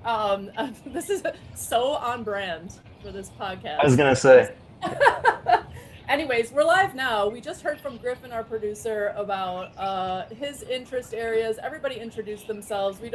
This is so on brand for this I was podcast. gonna say. Anyways, we're live now. We just heard from Griffin, our producer, about his interest areas. Everybody introduced themselves. We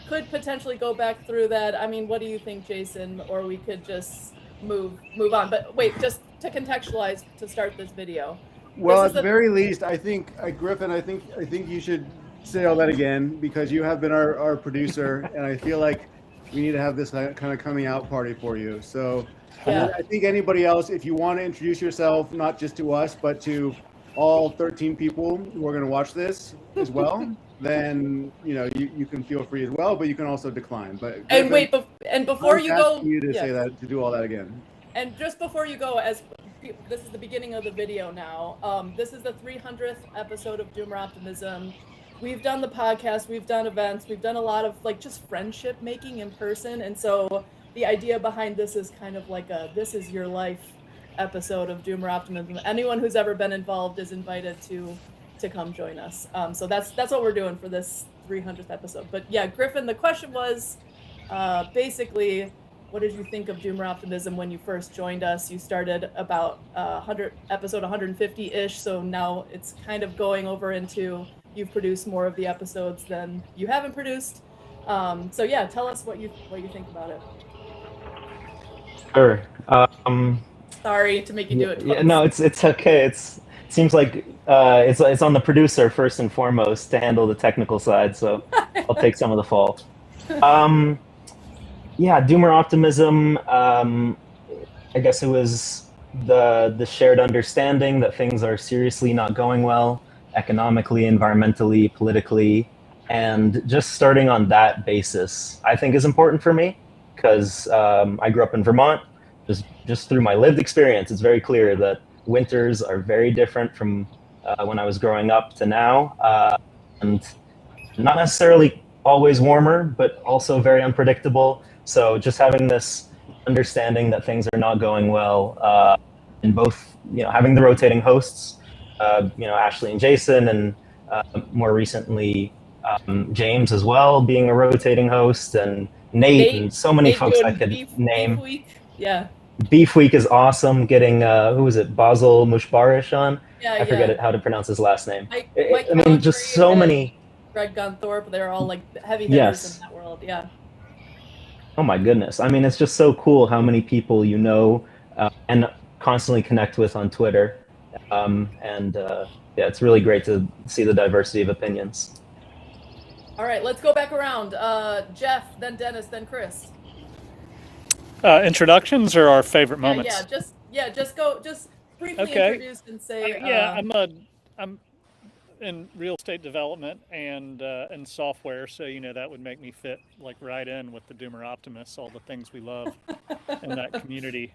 could potentially go back through that. I mean, what do you think, Jason? Or we could just move on. But wait, just to contextualize to start this video. This Well, is at the the very least, I think Griffin, I think you should say all that again because you have been our producer, and I feel like we need to have this kind of coming out party for you. So, and then yeah. I think anybody else, if you want to introduce yourself, not just to us, but to all 13 people who are going to watch this as well, then you can feel free as well, but you can also decline. But And Griffin, wait, and before I'm you asking go, you to yeah. say that, to do all that again. And just before you go, as this is the beginning of the video now, this is the 300th episode of Doomer Optimism. We've done the podcast, we've done events, we've done a lot of like just friendship making in person. And so the idea behind this is kind of like a this is your life episode of Doomer Optimism. Anyone who's ever been involved is invited to come join us. So that's what we're doing for this 300th episode. But yeah, Griffin, the question was basically, what did you think of Doomer Optimism when you first joined us? You started about episode 150-ish, so now it's kind of going over into you've produced more of the episodes than you haven't produced. So yeah, tell us what you think about it. Sure. Sorry to make you do it twice. Yeah, no, it's okay. It seems like it's on the producer first and foremost to handle the technical side, so I'll take some of the fault. Yeah, Doomer Optimism. I guess it was the shared understanding that things are seriously not going well, economically, environmentally, politically, and just starting on that basis, I think is important for me because I grew up in Vermont. Just through my lived experience, it's very clear that winters are very different from when I was growing up to now, and not necessarily always warmer, but also very unpredictable. So just having this understanding that things are not going well, and both, having the rotating hosts, Ashley and Jason, and more recently James as well, being a rotating host, and Nate and so many folks I could name. Beef Week. Yeah. Beef Week is awesome. Getting who was it? Basil Mushbarish on. Yeah, I forget how to pronounce his last name. Mike I mean, just so many. Greg Gunthorpe, they're all like heavy hitters Yes. in that world. Yeah. Oh my goodness. I mean, it's just so cool how many people and constantly connect with on Twitter. Yeah, it's really great to see the diversity of opinions. All right, let's go back around. Jeff, then Dennis, then Chris. Introductions or our favorite moments? Just briefly introduce and say. I'm in real estate development and software, so that would make me fit like right in with the Doomer Optimists, all the things we love in that community.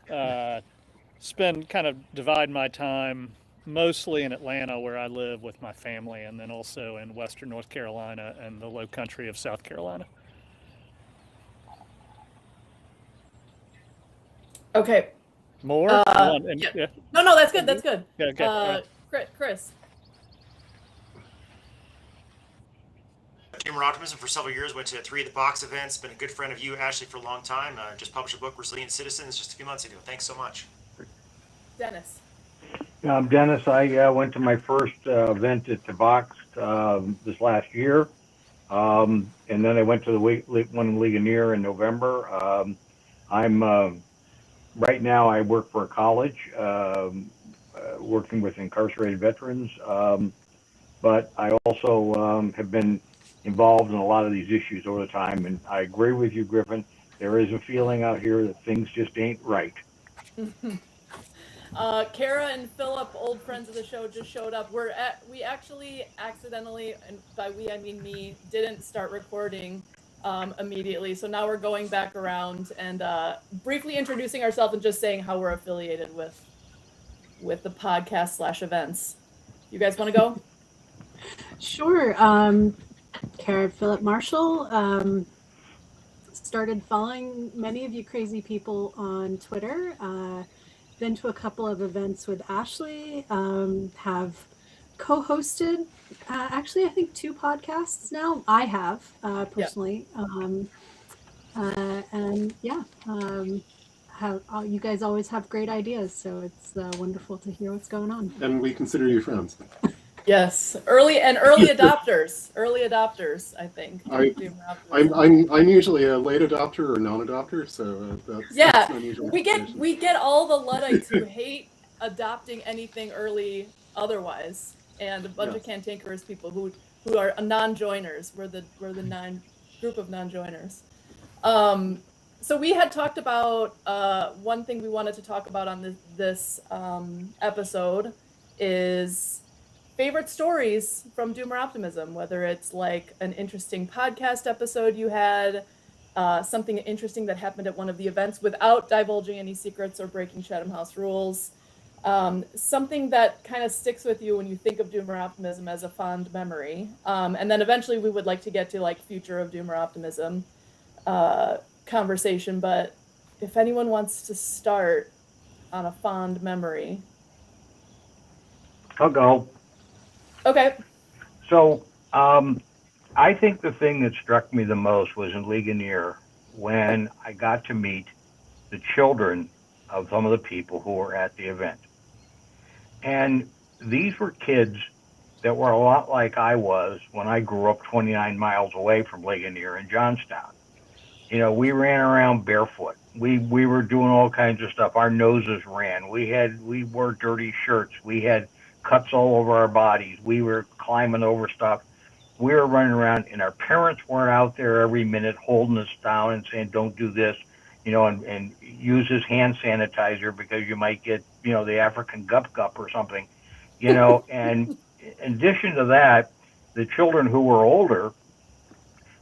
Divide my time mostly in Atlanta, where I live with my family, and then also in Western North Carolina and the Low Country of South Carolina. Okay. More? Yeah. No, that's good. That's good. Yeah, okay. Chris. Doomer Optimism for several years, went to 3 of the box events, been a good friend of you, Ashley, for a long time. Just published a book, Resilient Citizens, just a few months ago. Thanks so much. Dennis. I'm Dennis. I went to my first event at the Vox this last year, and then I went to the one in Ligonier in November. Right now I work for a college, working with incarcerated veterans, but I also have been involved in a lot of these issues over the time, and I agree with you, Griffin. There is a feeling out here that things just ain't right. Kara and Philip, old friends of the show, just showed up. We actually accidentally, and by we I mean me, didn't start recording immediately. So now we're going back around and briefly introducing ourselves and just saying how we're affiliated with the podcast / events. You guys want to go? Sure. Kara Philip Marshall. Started following many of you crazy people on Twitter. Been to a couple of events with Ashley. Have co-hosted actually I think 2 podcasts now. I have personally. And yeah, you guys always have great ideas, so it's wonderful to hear what's going on. And we consider you friends. Yes, early adopters. I think. I'm usually a late adopter or non-adopter, so that's Yeah, an unusual we situation. get all the Luddites who hate adopting anything early otherwise, and a bunch of cantankerous people who are non-joiners. We're the group of non-joiners. So we had talked about one thing we wanted to talk about on this episode is favorite stories from Doomer Optimism, whether it's like an interesting podcast episode you had, something interesting that happened at one of the events without divulging any secrets or breaking Chatham House rules, something that kind of sticks with you when you think of Doomer Optimism as a fond memory. And then eventually we would like to get to like future of Doomer Optimism conversation, but if anyone wants to start on a fond memory. I'll go. Okay. So I think the thing that struck me the most was in Ligonier when I got to meet the children of some of the people who were at the event. And these were kids that were a lot like I was when I grew up 29 miles away from Ligonier in Johnstown. You know, we ran around barefoot. We were doing all kinds of stuff. Our noses ran. We wore dirty shirts. We had cuts all over our bodies. We were climbing over stuff. We were running around, and our parents weren't out there every minute holding us down and saying, don't do this, you know, and use this hand sanitizer because you might get, you know, the African gup or something, you know. And in addition to that, the children who were older,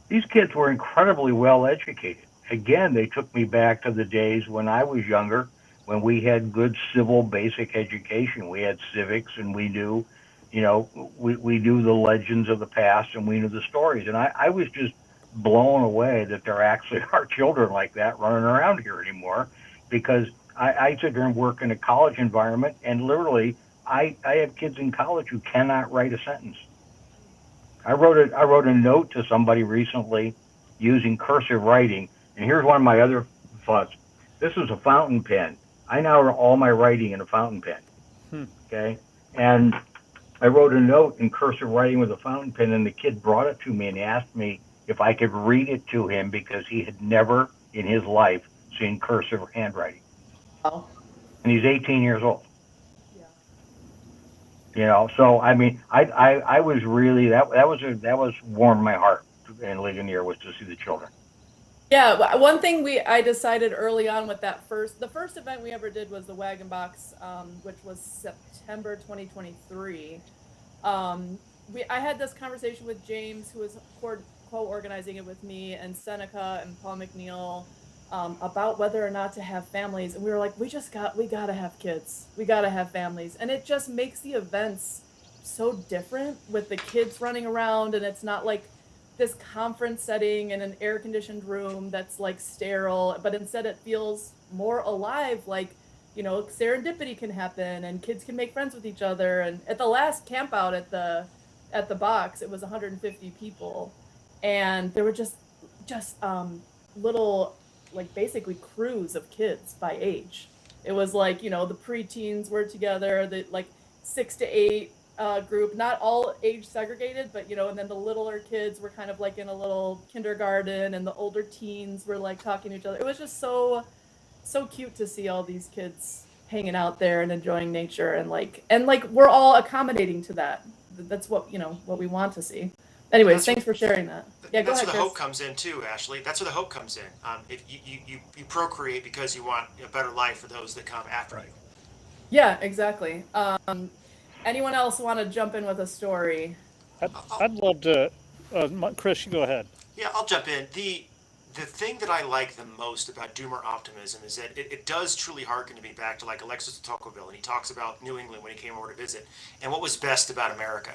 these kids were incredibly well educated. Again, they took me back to the days when I was younger, when we had good civil basic education. We had civics, and we knew, you know, we knew the legends of the past, and we knew the stories. And I was just blown away that there actually are children like that running around here anymore, because I sit there and work in a college environment, and literally I have kids in college who cannot write a sentence. I wrote a note to somebody recently using cursive writing, and here's one of my other thoughts. This is a fountain pen. I now write all my writing in a fountain pen. Okay, and I wrote a note in cursive writing with a fountain pen, and the kid brought it to me and asked me if I could read it to him because he had never in his life seen cursive handwriting. Oh. And he's 18 years old. Yeah. You know, so I mean, I was really that was warmed my heart in Ligonier, was to see the children. Yeah, one thing I decided early on with the first event we ever did was the Wagon Box, which was September 2023. I had this conversation with James, who was co-organizing it with me, and Seneca and Paul McNeil, about whether or not to have families, and we were like, we gotta have kids, we gotta have families, and it just makes the events so different with the kids running around, and it's not like this conference setting in an air-conditioned room that's like sterile, but instead it feels more alive, like, you know, serendipity can happen and kids can make friends with each other. And at the last camp out at the box, it was 150 people, and there were just little, like, basically crews of kids by age. It was like, you know, the preteens were together, the like 6 to 8 group, not all age segregated, but, you know, and then the littler kids were kind of like in a little kindergarten, and the older teens were like talking to each other. It was just so cute to see all these kids hanging out there and enjoying nature, and like we're all accommodating to that. That's what, you know, what we want to see. Anyways, thanks for sharing that. Yeah, go ahead, That's where the hope Chris. comes in too, Ashley. That's where the hope comes in. If you procreate because you want a better life for those that come after you. Yeah, exactly. Anyone else want to jump in with a story? I'd love to. Chris, you go ahead. Yeah, I'll jump in. The thing that I like the most about Doomer Optimism is that it does truly harken to me back to like Alexis de Tocqueville, and he talks about New England when he came over to visit and what was best about America.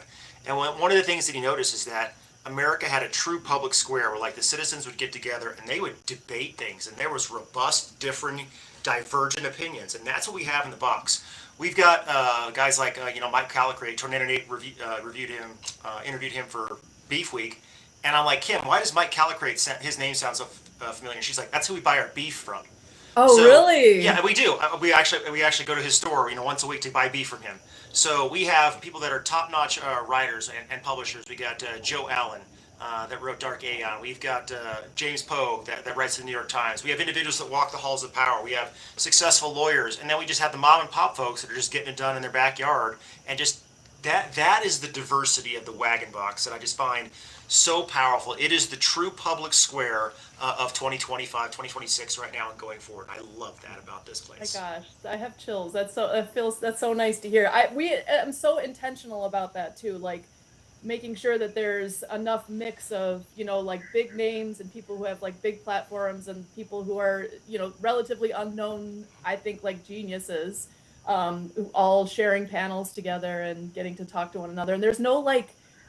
And one of the things that he noticed is that America had a true public square where like the citizens would get together and they would debate things, and there was robust, different, divergent opinions, and that's what we have in the box. We've got guys like Mike Calicrate. Tornado Nate interviewed him for Beef Week. And I'm like, Kim, why does Mike Calicrate, his name sounds so familiar. And she's like, "That's who we buy our beef from." Oh, So, really? Yeah, we do. We actually go to his store, once a week to buy beef from him. So we have people that are top-notch writers and publishers. We got Joe Allen that wrote Dark Aeon. We've got James Pogue that writes the New York Times. We have individuals that walk the halls of power. We have successful lawyers, and then we just have the mom and pop folks that are just getting it done in their backyard. And just that is the diversity of the Wagon Box that I just find so powerful. It is the true public square of 2025, 2026 right now and going forward. I love that about this place. My gosh, I have chills. That's so nice to hear. I'm so intentional about that too, like making sure that there's enough mix of, like big names and people who have like big platforms and people who are, relatively unknown, I think like geniuses, all sharing panels together and getting to talk to one another. And there's no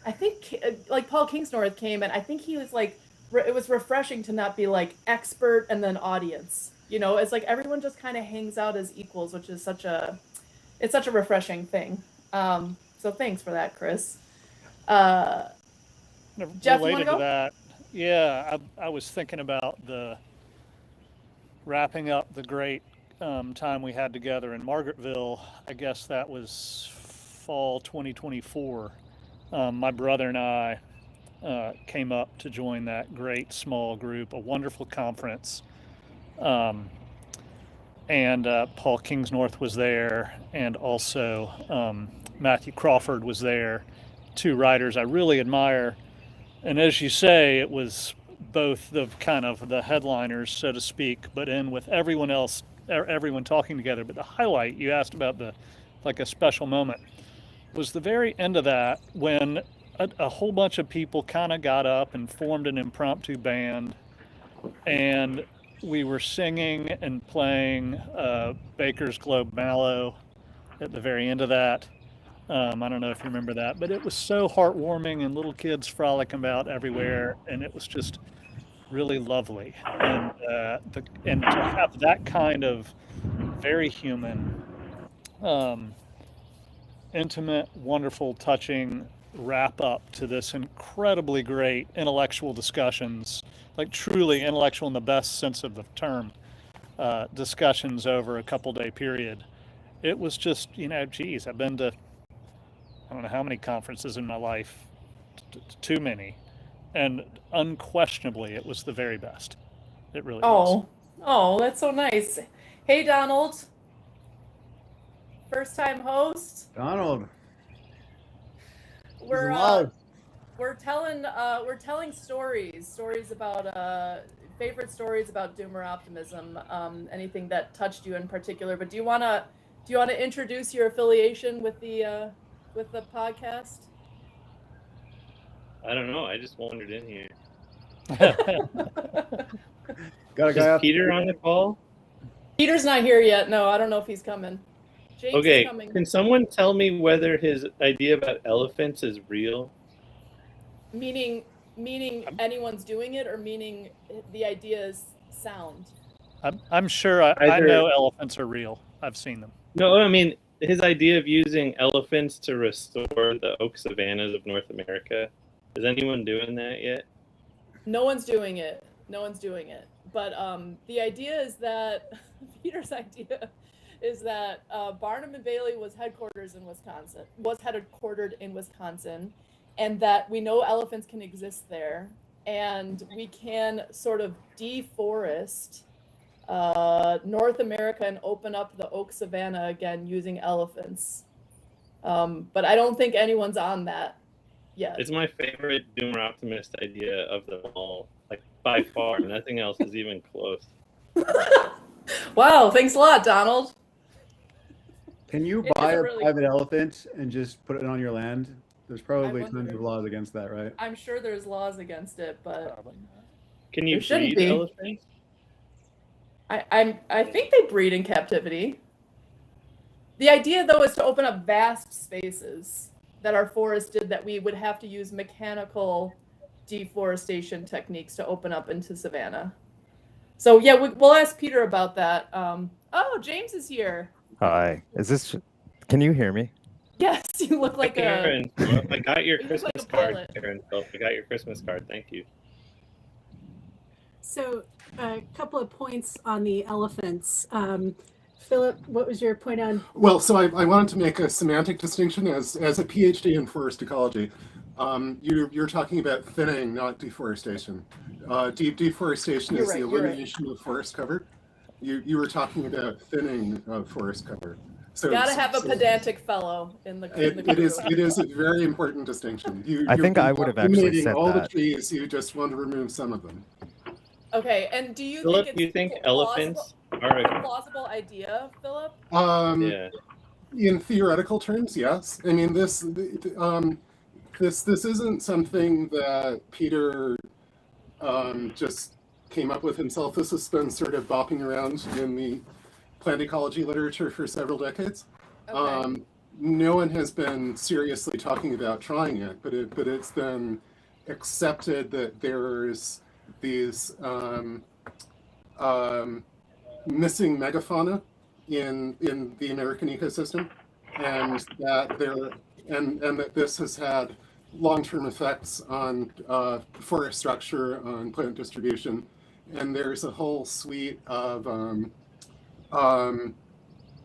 I think like Paul Kingsnorth came and I think he was like, it was refreshing to not be like expert and then audience. It's like everyone just kind of hangs out as equals, which is such a refreshing thing. So thanks for that, Chris. Jeff, related to that, yeah, I was thinking about wrapping up the great time we had together in Margaretville. I guess that was fall 2024. My brother and I came up to join that great small group, a wonderful conference. And Paul Kingsnorth was there, and also Matthew Crawford was there, two writers I really admire. And as you say, it was both the kind of the headliners, so to speak, but in with everyone else, everyone talking together. But the highlight, you asked about a special moment, was the very end of that when a whole bunch of people kind of got up and formed an impromptu band, and we were singing and playing Baker's Globe Mallow at the very end of that. I don't know if you remember that, but it was so heartwarming and little kids frolicking about everywhere, and it was just really lovely. And and to have that kind of very human, intimate, wonderful, touching wrap up to this incredibly great intellectual discussions, like truly intellectual in the best sense of the term, discussions over a couple-day period. It was just, geez, I've been to I don't know how many conferences in my life, too many, and unquestionably it was the very best. It really was. Oh, that's so nice. Hey, Donald. First time host. Donald. We're telling stories about favorite stories about Doomer Optimism, anything that touched you in particular. But do you want to introduce your affiliation with the podcast? I don't know. I just wandered in here. Got a guy Is Peter on the call? Peter's not here yet. No, I don't know if he's coming. James Okay, is coming. can someone tell me whether his idea about elephants is real? Meaning anyone's doing it, or meaning the idea is sound? I'm sure I know elephants are real. I've seen them. No, I mean his idea of using elephants to restore the oak savannas of North America. Is anyone doing that yet? No one's doing it. But the idea is that Peter's idea is that Barnum and Bailey was headquartered in Wisconsin, and that we know elephants can exist there, and we can sort of deforest North America and open up the oak savanna again using elephants. But I don't think anyone's on that yet. It's my favorite Doomer Optimist idea of them all, like by far. Nothing else is even close. Wow, thanks a lot, Donald. Can you buy a private elephant and just put it on your land? There's probably tons of laws against that, right? I'm sure there's laws against it, but can you breed elephants? I think they breed in captivity. The idea, though, is to open up vast spaces that are forested that we would have to use mechanical deforestation techniques to open up into savanna. So yeah, we'll ask Peter about that. Oh, James is here. Hi. Can you hear me? Yes, you look like Karen, I got your Christmas card, Karen. I got your Christmas card. Thank you. So a couple of points on the elephants. Philip, what was your point on? Well, so I wanted to make a semantic distinction as a PhD in forest ecology. You're talking about thinning, not deforestation. Deforestation You're is right, the you're right. elimination of forest cover. You were talking about thinning of forest cover. So Gotta have a pedantic fellow in the it crew. is a very important distinction. I think I would have actually eliminating said all the that. trees. You just want to remove some of them. Okay, and do you Philip, think it's do you think plausible, elephants are a plausible idea, Philip? yeah. In theoretical terms, yes. I mean, this isn't something that Peter just came up with himself. This has been sort of bopping around in the plant ecology literature for several decades. Okay. No one has been seriously talking about trying it, but it's been accepted that there's these missing megafauna in the American ecosystem, and that this has had long-term effects on forest structure, on plant distribution, and there's a whole suite of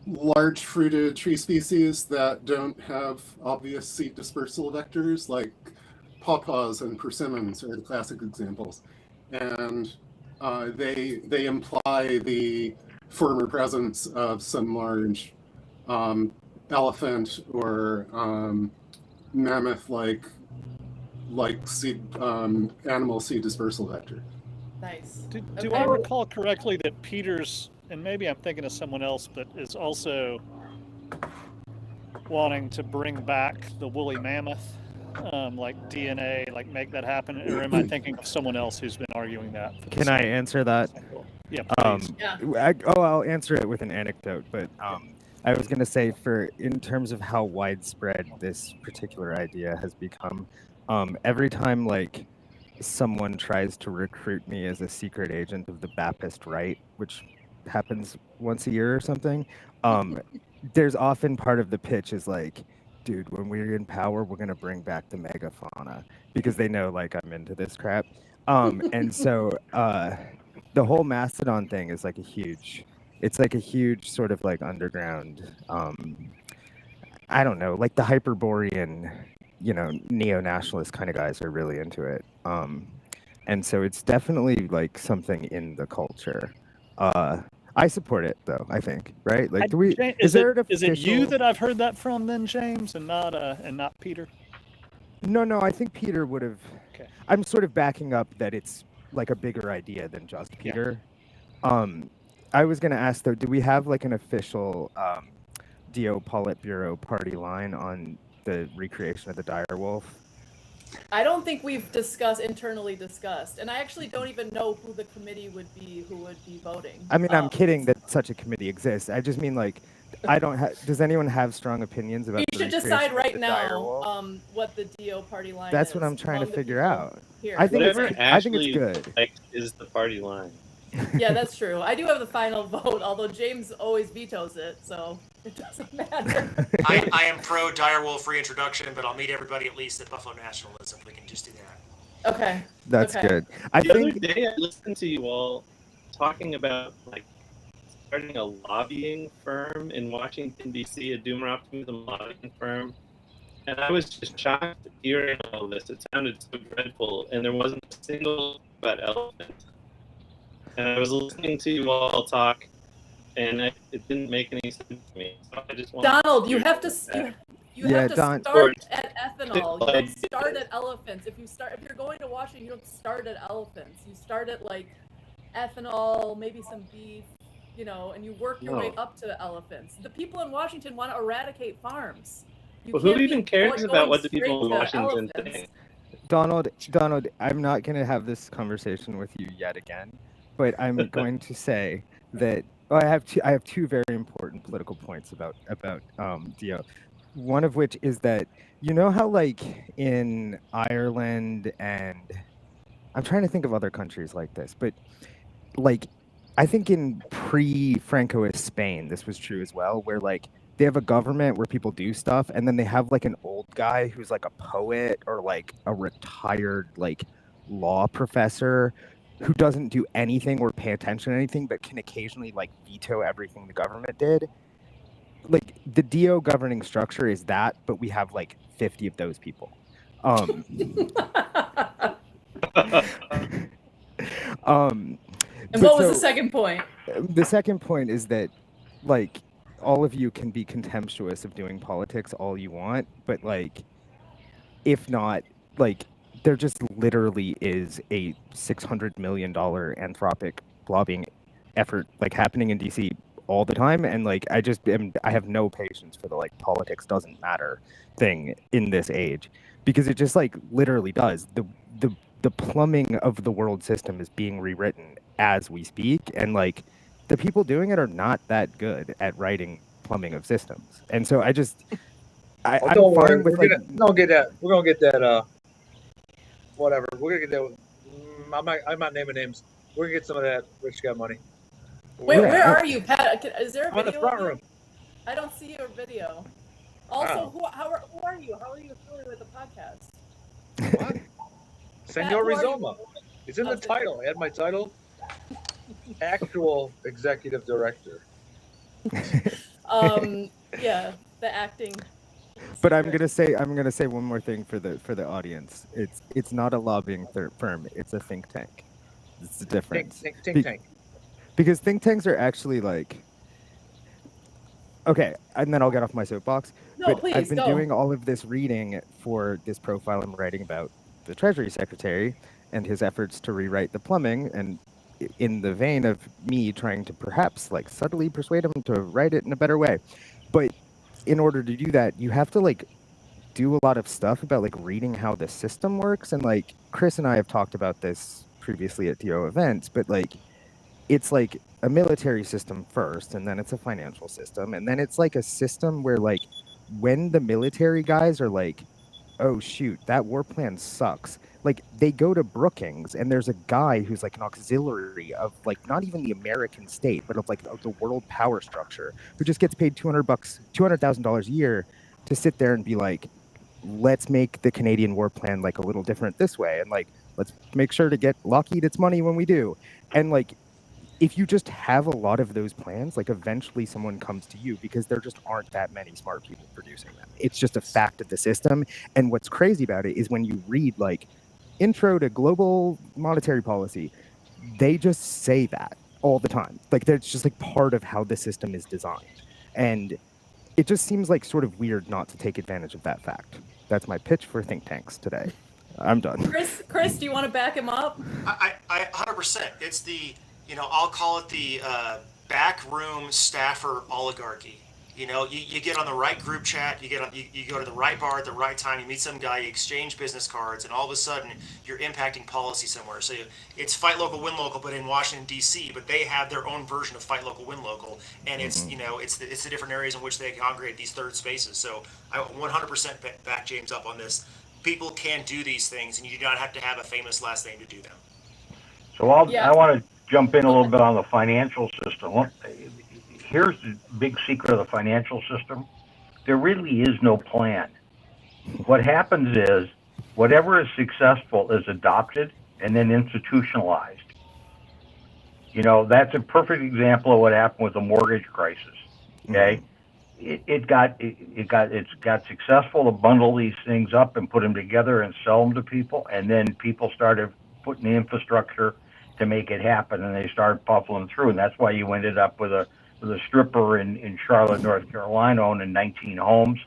large fruited tree species that don't have obvious seed dispersal vectors, like pawpaws and persimmons are the classic examples, and they imply the former presence of some large elephant or mammoth-like seed animal seed dispersal vector. Nice. Do I recall correctly that Peter's, and maybe I'm thinking of someone else, but is also wanting to bring back the woolly mammoth, like DNA, like make that happen? Or am I thinking of someone else who's been arguing that? Can I answer that? Yeah, please. I'll answer it with an anecdote, but I was going to say, in terms of how widespread this particular idea has become, every time like someone tries to recruit me as a secret agent of the Baptist right, which happens once a year or something, there's often part of the pitch is like, dude, when we're in power, we're going to bring back the megafauna, because they know like I'm into this crap. And so the whole mastodon thing is like it's like a huge sort of like underground, I don't know, like the Hyperborean, neo-nationalist kind of guys are really into it. And so it's definitely like something in the culture. I support it though, I think, right? Like, is it you that I've heard that from then, James, and not Peter? No, I think Peter would have. Okay. I'm sort of backing up that it's like a bigger idea than just Peter. Yeah. I was going to ask though, do we have like an official DO Politburo party line on the recreation of the direwolf? I don't think we've internally discussed, and I actually don't even know who the committee would be who would be voting. I mean, I'm kidding that such a committee exists. I just mean like, does anyone have strong opinions about? You should decide right now what the DO party line is. That's what I'm trying to figure out. Here. I think Ashley it's good. Is the party line. Yeah, that's true. I do have the final vote, although James always vetoes it, so it doesn't matter. I am pro direwolf reintroduction, but I'll meet everybody at least at Buffalo Nationalism. We can just do that. Okay. That's good. The other day I listened to you all talking about like starting a lobbying firm in Washington, D.C., a Doomer Optimism lobbying firm. And I was just shocked hearing all this. It sounded so dreadful, and there wasn't a single about elephants. And I was listening to you all talk, and it didn't make any sense to me. So I just Donald, you have to start at ethanol. You don't start at elephants. If you're going to Washington, you don't start at elephants. You start at like ethanol, maybe some beef, and you work your way up to the elephants. The people in Washington want to eradicate farms. Well, who even cares about what the people in Washington think? Donald, I'm not going to have this conversation with you yet again, but I'm going to say that I have two very important political points about DO. One of which is that how like in Ireland, and I'm trying to think of other countries like this, but like I think in pre-Francoist Spain this was true as well, where like they have a government where people do stuff, and then they have like an old guy who's like a poet or like a retired like law professor who doesn't do anything or pay attention to anything, but can occasionally like veto everything the government did. Like the DO governing structure is that, but we have like 50 of those people. Um, And but what was the so- second point? The second point is that, like, all of you can be contemptuous of doing politics all you want, but like, if not, like, there just literally is a $600 million anthropic lobbying effort like happening in DC all the time, and like I have no patience for the like politics doesn't matter thing in this age, because it just like literally does. The plumbing of the world system is being rewritten as we speak, and like the people doing it are not that good at writing plumbing of systems. And so I'm don't worry, fine with like gonna get that. We're gonna get that. Whatever. We're gonna get that. I'm not naming names. We're gonna get some of that rich guy money. Where are you, Pat? Is there a I'm in video? the front of you? room. I don't see your video. Also, Wow. who are you? How are you affiliated with the podcast? What? Senor who are you? Rizoma. It's in the title. Add my title. Actual executive director. Yeah, the acting. But I'm gonna say one more thing for the audience. It's not a lobbying firm. It's a think tank. It's the difference. Think tank. Because think tanks are actually like, okay, and then I'll get off my soapbox. No, but please, I've been go. doing all of this reading for this profile I'm writing about the Treasury Secretary and his efforts to rewrite the plumbing, and in the vein of me trying to perhaps like subtly persuade him to write it in a better way. But in order to do that, you have to like do a lot of stuff about like reading how the system works. And like Chris and I have talked about this previously at DO events, but like it's like a military system first, and then it's a financial system, and then it's like a system where like when the military guys are like, oh shoot, that war plan sucks, like they go to Brookings and there's a guy who's like an auxiliary of like not even the American state, but of like of the world power structure, who just gets paid $200,000 a year to sit there and be like, let's make the Canadian war plan like a little different this way, and like let's make sure to get Lockheed its money when we do. And like if you just have a lot of those plans, like eventually someone comes to you, because there just aren't that many smart people producing them. It's just a fact of the system. And what's crazy about it is when you read like Intro to Global Monetary Policy, they just say that all the time. Like that's just like part of how the system is designed. And it just seems like sort of weird not to take advantage of that fact. That's my pitch for think tanks today. I'm done. Chris, do you want to back him up? I 100%. It's the, I'll call it the backroom staffer oligarchy. You get on the right group chat, you go to the right bar at the right time, you meet some guy, you exchange business cards, and all of a sudden you're impacting policy somewhere. So it's fight local, win local, but in Washington D.C. But they have their own version of fight local, win local, and it's it's the different areas in which they congregate these third spaces. So I 100% back James up on this. People can do these things, and you do not have to have a famous last name to do them. So I want to jump in a little bit on the financial system. Here's the big secret of the financial system. There really is no plan. What happens is whatever is successful is adopted and then institutionalized. That's a perfect example of what happened with the mortgage crisis. Okay. It got successful to bundle these things up and put them together and sell them to people, and then people started putting the infrastructure to make it happen, and they started buffering through, and that's why you ended up with a stripper in Charlotte, North Carolina, owning 19 homes,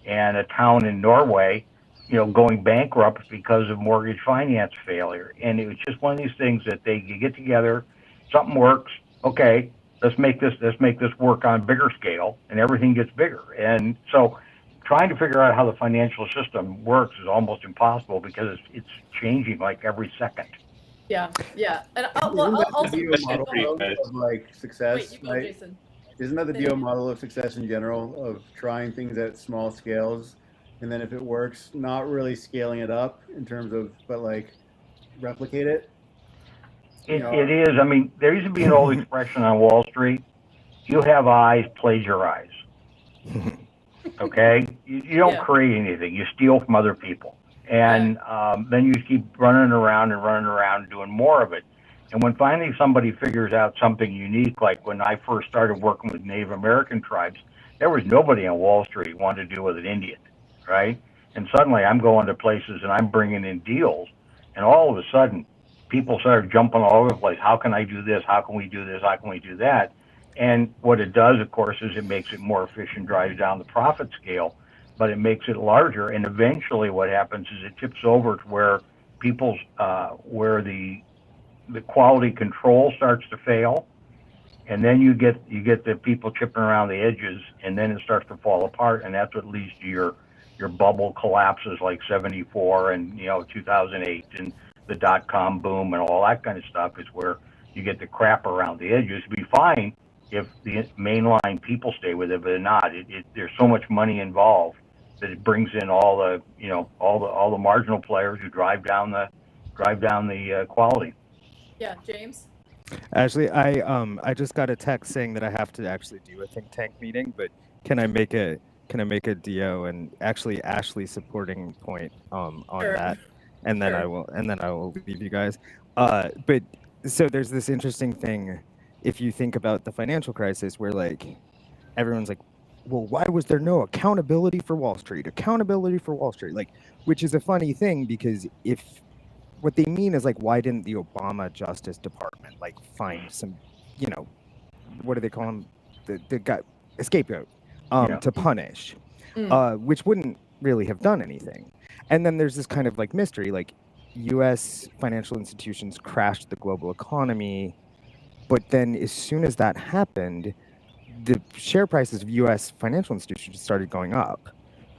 and a town in Norway, going bankrupt because of mortgage finance failure. And it was just one of these things that you get together, something works, okay, let's make this work on a bigger scale, and everything gets bigger. And so trying to figure out how the financial system works is almost impossible, because it's changing like every second. Yeah. And Isn't that the DO model of like success? Wait, you go, Jason. Isn't that the DO model of success in general, of trying things at small scales, and then if it works, not really scaling it up in terms of, but like replicate it? It is. I mean, there used to be an old expression on Wall Street: "You have eyes, plagiarize." Okay, you don't create anything; you steal from other people, and then you keep running around and doing more of it. And when finally somebody figures out something unique, like when I first started working with Native American tribes, there was nobody on Wall Street who wanted to deal with an Indian, right? And suddenly I'm going to places and I'm bringing in deals, and all of a sudden people started jumping all over the place. How can I do this? How can we do this? How can we do that? And what it does, of course, is it makes it more efficient, drives down the profit scale, but it makes it larger. And eventually what happens is it tips over to where people's, where the quality control starts to fail, and then you get the people chipping around the edges, and then it starts to fall apart, and that's what leads to your bubble collapses like 74 and 2008 and the dot-com boom and all that kind of stuff is where you get the crap around the edges. It'd be fine if the mainline people stay with it, but not. There's so much money involved that it brings in all the all the marginal players who drive down the quality. Yeah, James. Actually, I just got a text saying that I have to actually do a think tank meeting, but can I make a DO and actually Ashley supporting point on Sure. that, and then Sure. I will leave you guys. But so there's this interesting thing if you think about the financial crisis where like everyone's like, well, why was there no accountability for Wall Street? Accountability for Wall Street, like, which is a funny thing because if what they mean is like, why didn't the Obama Justice Department like find some, what do they call him, the guy, a scapegoat, to punish, which wouldn't really have done anything. And then there's this kind of like mystery, like U.S. financial institutions crashed the global economy, but then as soon as that happened, the share prices of U.S. financial institutions started going up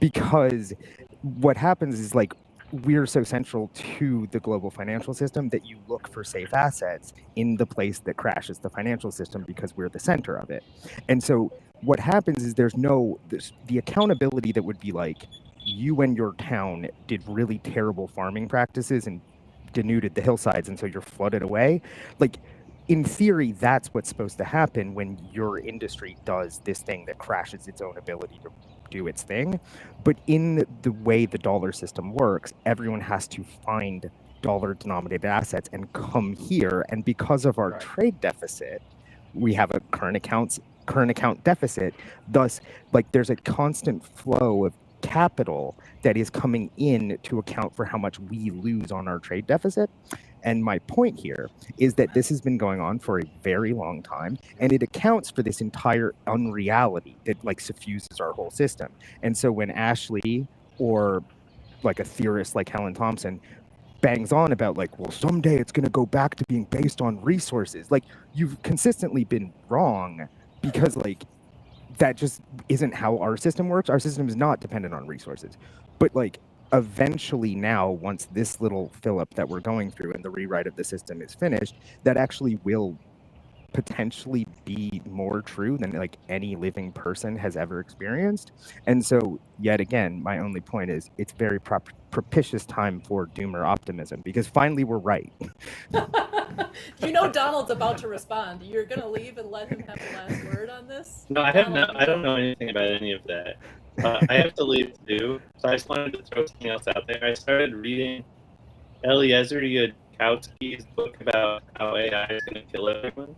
because what happens is like we're so central to the global financial system that you look for safe assets in the place that crashes the financial system because we're the center of it. And so what happens is there's the accountability that would be like you and your town did really terrible farming practices and denuded the hillsides and so you're flooded away. Like in theory, that's what's supposed to happen when your industry does this thing that crashes its own ability to do its thing. But in the way the dollar system works, everyone has to find dollar-denominated assets and come here. And because of our trade deficit, we have a current account deficit. Thus, like there's a constant flow of capital that is coming in to account for how much we lose on our trade deficit. And my point here is that this has been going on for a very long time, and it accounts for this entire unreality that like suffuses our whole system. And so when Ashley or like a theorist like Helen Thompson bangs on about like, well, someday it's going to go back to being based on resources, like you've consistently been wrong because like that just isn't how our system works. Our system is not dependent on resources. But like eventually now, once this little fill-up that we're going through and the rewrite of the system is finished, that actually will potentially be more true than like any living person has ever experienced. And so yet again, my only point is it's very propitious time for doomer optimism because finally we're right. You know Donald's about to respond. You're gonna leave and let him have the last word on this? No, I don't know anything about any of that. I have to leave too, so I just wanted to throw something else out there. I started reading Eliezer Yudkowsky's book about how AI is going to kill everyone.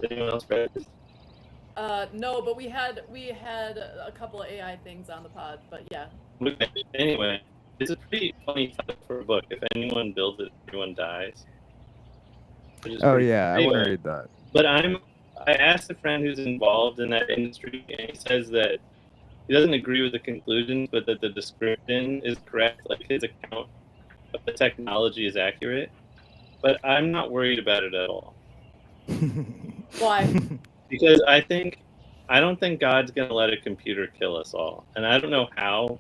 Did anyone else read this? No, but we had a couple of AI things on the pod, but yeah. Okay. Anyway, it's a pretty funny title for a book. If anyone builds it, everyone dies. Oh yeah, anyway, I want to read that. But I asked a friend who's involved in that industry, and he says that he doesn't agree with the conclusion, but that the description is correct. Like his account of the technology is accurate. But I'm not worried about it at all. Why? Because I don't think God's going to let a computer kill us all. And I don't know how.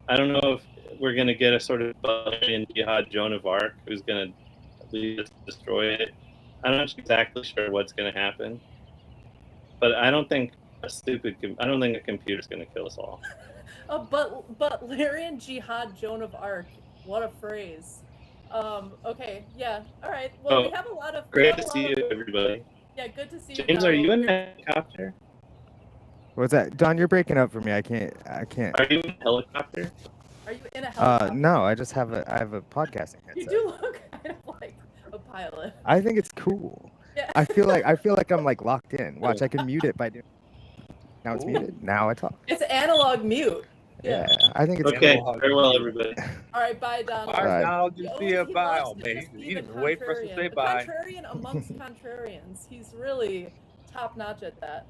I don't know if we're going to get a sort of Bavarian Jihad Joan of Arc who's going to lead us to destroy it. I'm not exactly sure what's going to happen. But I don't think a computer's going to kill us all. But Lyrian Jihad Joan of Arc. What a phrase. Okay, yeah, all right. Well, we have a lot of... Great to see you, everybody. Yeah, good to see you. James, are you in a helicopter? What's that? Don, you're breaking up for me. I can't. Are you in a helicopter? Are you in a helicopter? No, I have a podcasting headset. You do look kind of like a pilot. I think it's cool. Yeah. I feel like I'm like locked in. Watch, I can mute it by doing. Now it's muted. Now I talk. It's analog mute. Yeah, I think it's Okay, cool. farewell, everybody. All right, bye, Donald. All right, Bye. Donald, He just always- see you. he Bye. loves Oh, to man, just he be the didn't wait for us to contrarian. say The bye. contrarian amongst contrarians. He's really top notch at that.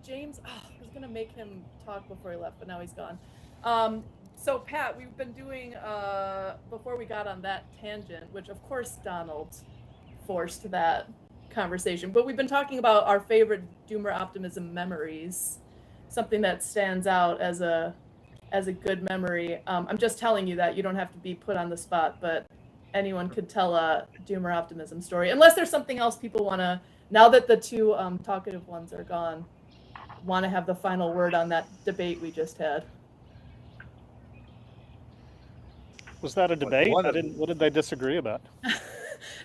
James, I was gonna make him talk before he left, but now he's gone. So Pat, we've been doing before we got on that tangent, which of course Donald forced that conversation, but we've been talking about our favorite Doomer Optimism memories, something that stands out as a good memory. I'm just telling you that you don't have to be put on the spot, but anyone could tell a Doomer Optimism story, unless there's something else people want to, now that the two talkative ones are gone, want to have the final word on that debate we just had. Was that a debate? one I of- didn't. What did they disagree about?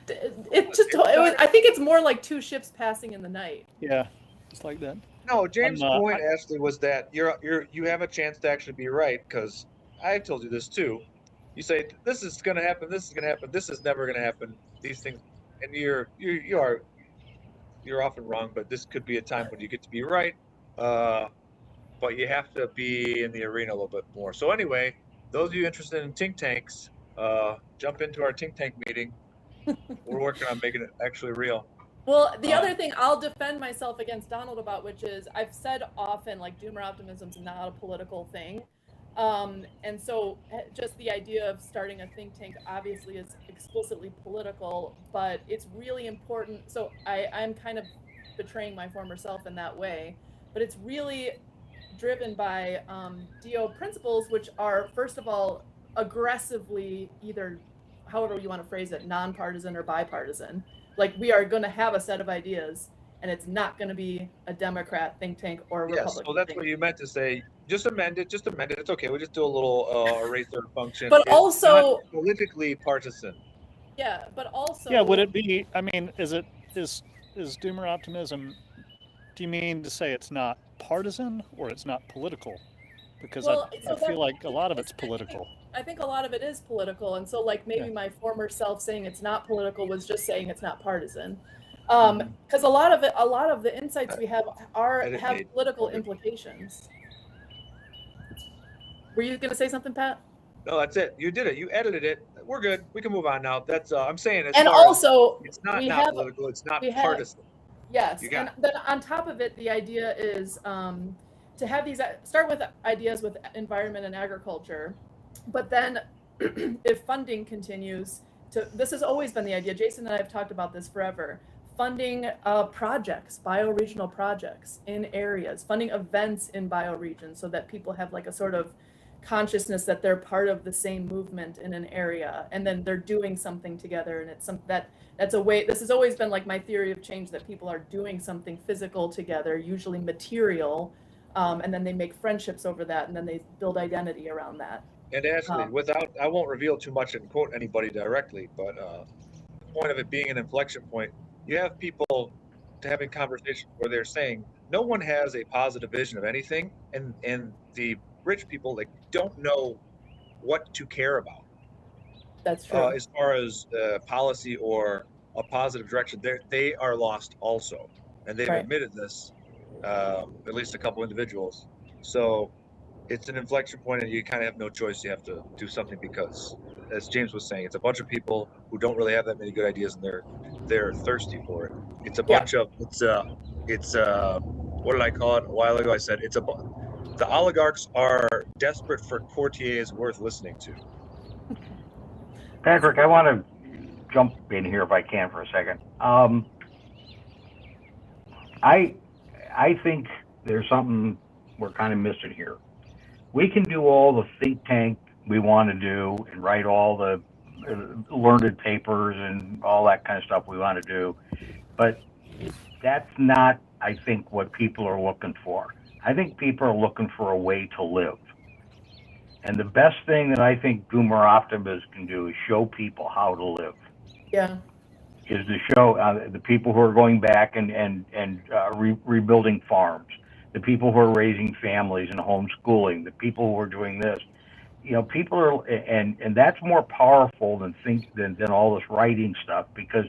I think it's more like two ships passing in the night. Yeah, just like that. No, James' I'm, point actually was that you have a chance to actually be right, because I told you this too. You say this is going to happen, this is going to happen, this is never going to happen. These things, and you're often wrong, but this could be a time when you get to be right. But you have to be in the arena a little bit more. So anyway, those of you interested in think tanks, jump into our think tank meeting. We're working on making it actually real. Well, the other thing I'll defend myself against Donald about, which is I've said often, like, Doomer Optimism's not a political thing. And so just the idea of starting a think tank obviously is explicitly political, but it's really important. So I'm kind of betraying my former self in that way, but it's really driven by DO principles, which are, first of all, aggressively, either however you want to phrase it, nonpartisan or bipartisan. Like, we are going to have a set of ideas, and it's not going to be a Democrat think tank or a Yes, Republican. so that's think what tank. you meant to say. Just amend it. It's okay. We'll just do a little eraser function. But It's also, not politically partisan. yeah, but also, Yeah, would it be? I mean, is Doomer Optimism? Do you mean to say it's not partisan or it's not political? Because Well, I feel like a lot of it's political. I think a lot of it is political, and so, like, maybe Yeah. my former self saying it's not political was just saying it's not partisan, Mm-hmm. because a lot of the insights we have Edit have made. political implications. Were you going to say something, Pat? No, that's it. You did it. You edited it. We're good. We can move on now. That's I'm saying. As And far as also, it's not we not have political. It's not we have- partisan. yes, You got and then on top of it, the idea is to have these start with ideas with environment and agriculture, but then if funding continues to, this has always been the idea. Jason and I have talked about this forever. Funding projects, bioregional projects in areas, funding events in bioregions, so that people have like a sort of consciousness that they're part of the same movement in an area, and then they're doing something together, and it's that's a way. This has always been like my theory of change, that people are doing something physical together, usually material, and then they make friendships over that, and then they build identity around that. And actually, I won't reveal too much and quote anybody directly, but the point of it being an inflection point, you have people having conversations where they're saying no one has a positive vision of anything, and the rich people, like, don't know what to care about. That's true. As far as policy or a positive direction, they are lost also, and they've Right. admitted this, at least a couple individuals. So it's an inflection point, and you kind of have no choice. You have to do something, because, as James was saying, it's a bunch of people who don't really have that many good ideas, and they're thirsty for it. It's a bunch of what did I call it a while ago? I said the oligarchs are desperate for courtiers worth listening to. Patrick, I want to jump in here if I can for a second. I think there's something we're kind of missing here. We can do all the think tank we want to do and write all the learned papers and all that kind of stuff we want to do, but that's not, I think, what people are looking for. I think people are looking for a way to live. And the best thing that I think Doomer Optimism can do is show people how to live. Yeah. Is to show the people who are going back and rebuilding farms, the people who are raising families and homeschooling, the people who are doing this. people are, and that's more powerful than all this writing stuff, because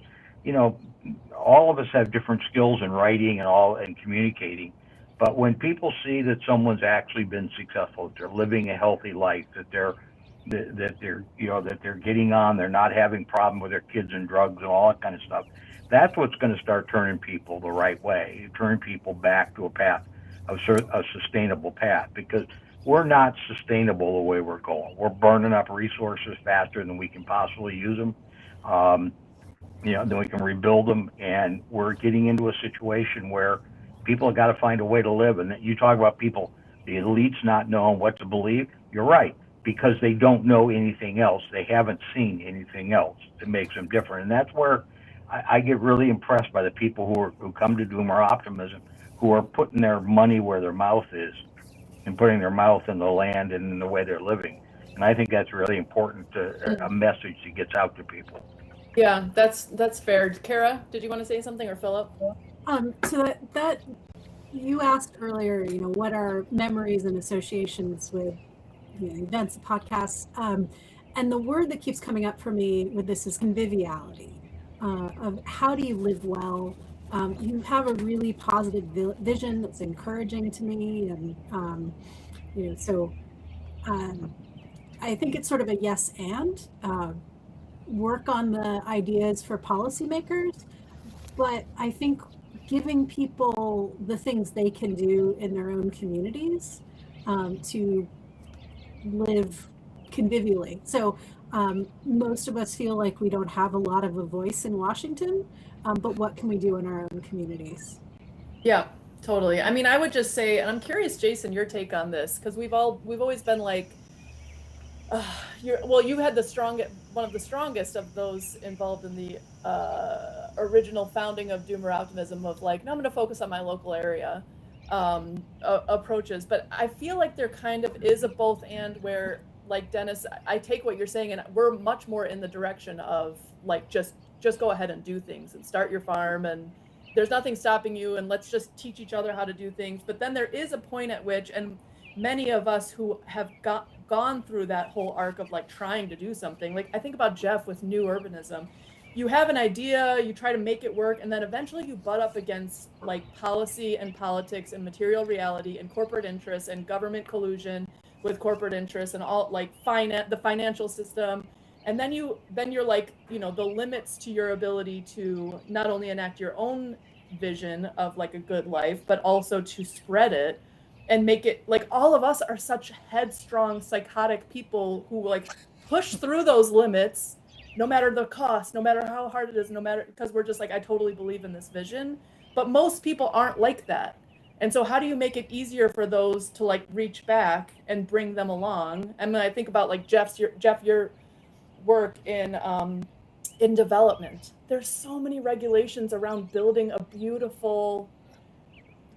all of us have different skills in writing and communicating. But when people see that someone's actually been successful, that they're living a healthy life, that they're getting on, they're not having problem with their kids and drugs and all that kind of stuff, that's what's going to start turning people the right way, turn people back to a path, a sustainable path, because we're not sustainable the way we're going. We're burning up resources faster than we can possibly use them. Then we can rebuild them, and we're getting into a situation where people have got to find a way to live. And you talk about people, the elites not knowing what to believe. You're right, because they don't know anything else. They haven't seen anything else that makes them different. And that's where I get really impressed by the people who come to Doomer Optimism, who are putting their money where their mouth is and putting their mouth in the land and in the way they're living. And I think that's really important, a message that gets out to people. Yeah, that's fair. Kara, did you want to say something, or Philip? So that you asked earlier, what are memories and associations with events, podcasts, and the word that keeps coming up for me with this is conviviality. Of how do you live well? You have a really positive vision that's encouraging to me, and so I think it's sort of a yes and. Work on the ideas for policymakers, but I think giving people the things they can do in their own communities to live convivially. So most of us feel like we don't have a lot of a voice in Washington, but what can we do in our own communities? Yeah, totally. I mean, I would just say, and I'm curious, Jason, your take on this, because we've always been like, you had one of the strongest of those involved in the original founding of Doomer Optimism, of like, no, I'm going to focus on my local area approaches. But I feel like there kind of is a both and, where, like, Dennis, I take what you're saying, and we're much more in the direction of like, just go ahead and do things and start your farm, and there's nothing stopping you, and let's just teach each other how to do things. But then there is a point at which, and many of us who have gone through that whole arc of like trying to do something, like I think about Jeff with New Urbanism. You have an idea, you try to make it work, and then eventually you butt up against like policy and politics and material reality and corporate interests and government collusion with corporate interests and all, like, the financial system. And then you're like, the limits to your ability to not only enact your own vision of like a good life, but also to spread it and make it, like, all of us are such headstrong, psychotic people who like push through those limits, no matter the cost, no matter how hard it is, because we're just like, I totally believe in this vision. But most people aren't like that. And so how do you make it easier for those to like reach back and bring them along? And then I think about like Jeff, your work in development. There's so many regulations around building a beautiful,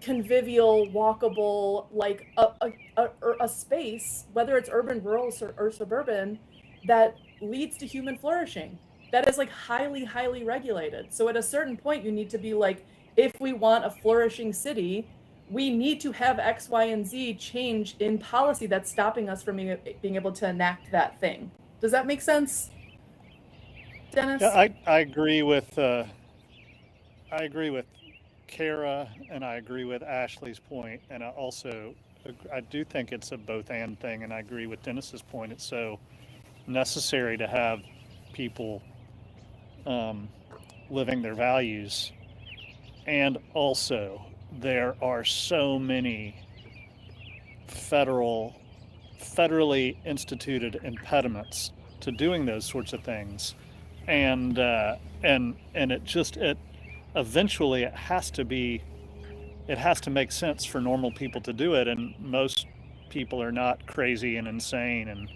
convivial, walkable, like a space, whether it's urban, rural, or suburban, that leads to human flourishing. That is like highly, highly regulated. So at a certain point, you need to be like, if we want a flourishing city, we need to have X, Y, and Z change in policy that's stopping us from being able to enact that thing. Does that make sense, Dennis? Yeah, I agree with Kara, and I agree with Ashley's point, and I do think it's a both and thing, and I agree with Dennis's point. It's so necessary to have people living their values, and also there are so many federally instituted impediments to doing those sorts of things, and it eventually it has to make sense for normal people to do it, and most people are not crazy and insane.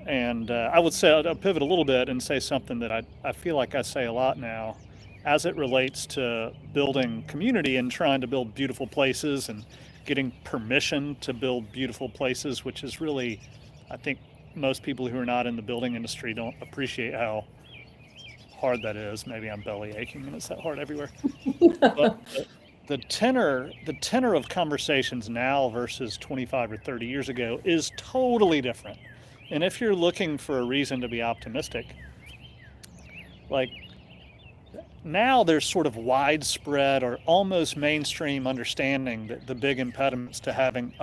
And I would say, I'll pivot a little bit and say something that I feel like I say a lot now, as it relates to building community and trying to build beautiful places and getting permission to build beautiful places, which is really, I think most people who are not in the building industry don't appreciate how hard that is. Maybe I'm belly aching and it's that hard everywhere. the tenor of conversations now versus 25 or 30 years ago is totally different. And if you're looking for a reason to be optimistic, like now there's sort of widespread or almost mainstream understanding that the big impediments to having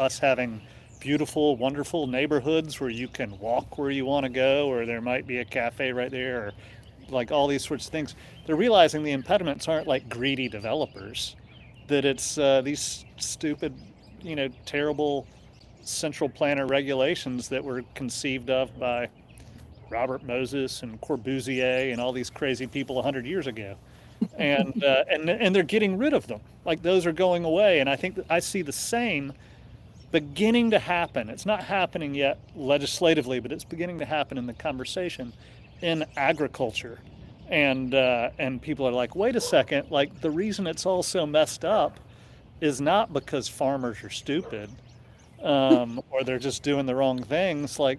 beautiful, wonderful neighborhoods where you can walk where you want to go, or there might be a cafe right there, or like all these sorts of things. They're realizing the impediments aren't like greedy developers, that it's these stupid, terrible central planner regulations that were conceived of by Robert Moses and Corbusier and all these crazy people 100 years ago. And they're getting rid of them. Like those are going away. And I think that I see the same beginning to happen. It's not happening yet legislatively, but it's beginning to happen in the conversation in agriculture. And people are like, wait a second, like the reason it's all so messed up is not because farmers are stupid, or they're just doing the wrong things. Like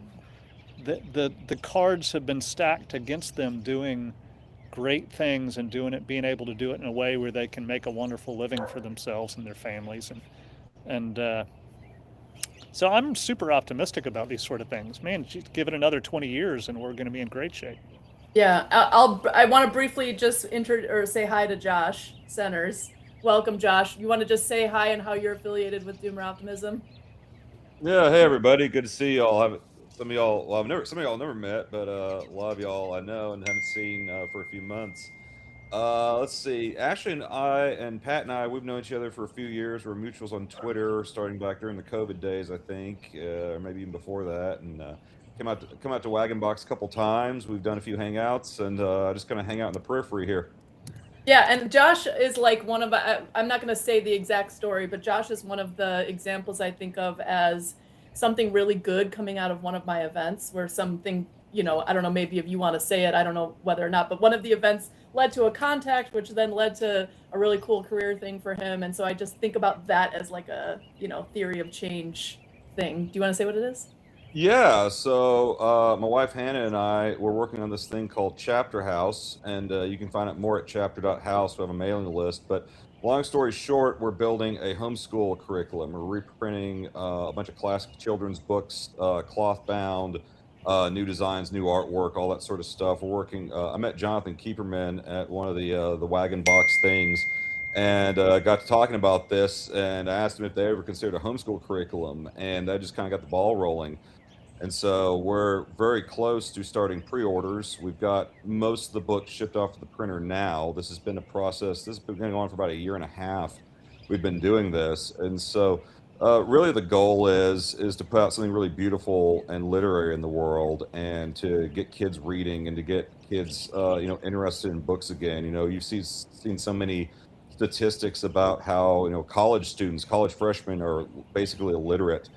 the cards have been stacked against them doing great things and being able to do it in a way where they can make a wonderful living for themselves and their families. And so I'm super optimistic about these sort of things. Man, give it another 20 years and we're going to be in great shape. Yeah, I want to briefly just say hi to Josh Centers. Welcome, Josh. You want to just say hi and how you're affiliated with Doomer Optimism? Yeah, hey everybody, good to see y'all. Some of y'all never met, but a lot of y'all I know and haven't seen for a few months. Let's see. Ashley and Pat and I, we've known each other for a few years. We're mutuals on Twitter, starting back during the COVID days, I think, or maybe even before that. And come out to Wagon Box a couple times. We've done a few hangouts, and just kind of hang out in the periphery here. Yeah, and Josh is like one of, I'm not going to say the exact story, but Josh is one of the examples I think of as something really good coming out of one of my events, where something, I don't know, maybe if you want to say it, I don't know whether or not, but one of the events led to a contact, which then led to a really cool career thing for him. And so I just think about that as like a, theory of change thing. Do you want to say what it is? Yeah, so my wife Hannah and I were working on this thing called Chapter House, and you can find out more at chapter.house. We have a mailing list, but long story short, we're building a homeschool curriculum. We're reprinting a bunch of classic children's books, cloth bound, new designs, new artwork, all that sort of stuff. We're working. I met Jonathan Keeperman at one of the Wagon Box things, and got to talking about this, and I asked him if they ever considered a homeschool curriculum, and that just kind of got the ball rolling. And so we're very close to starting pre-orders. We've got most of the books shipped off to the printer now. This has been a process. This has been going on for about a year and a half. We've been doing this. And so really the goal is to put out something really beautiful and literary in the world, and to get kids reading and to get kids, interested in books again. You've seen so many statistics about how, college freshmen are basically illiterate.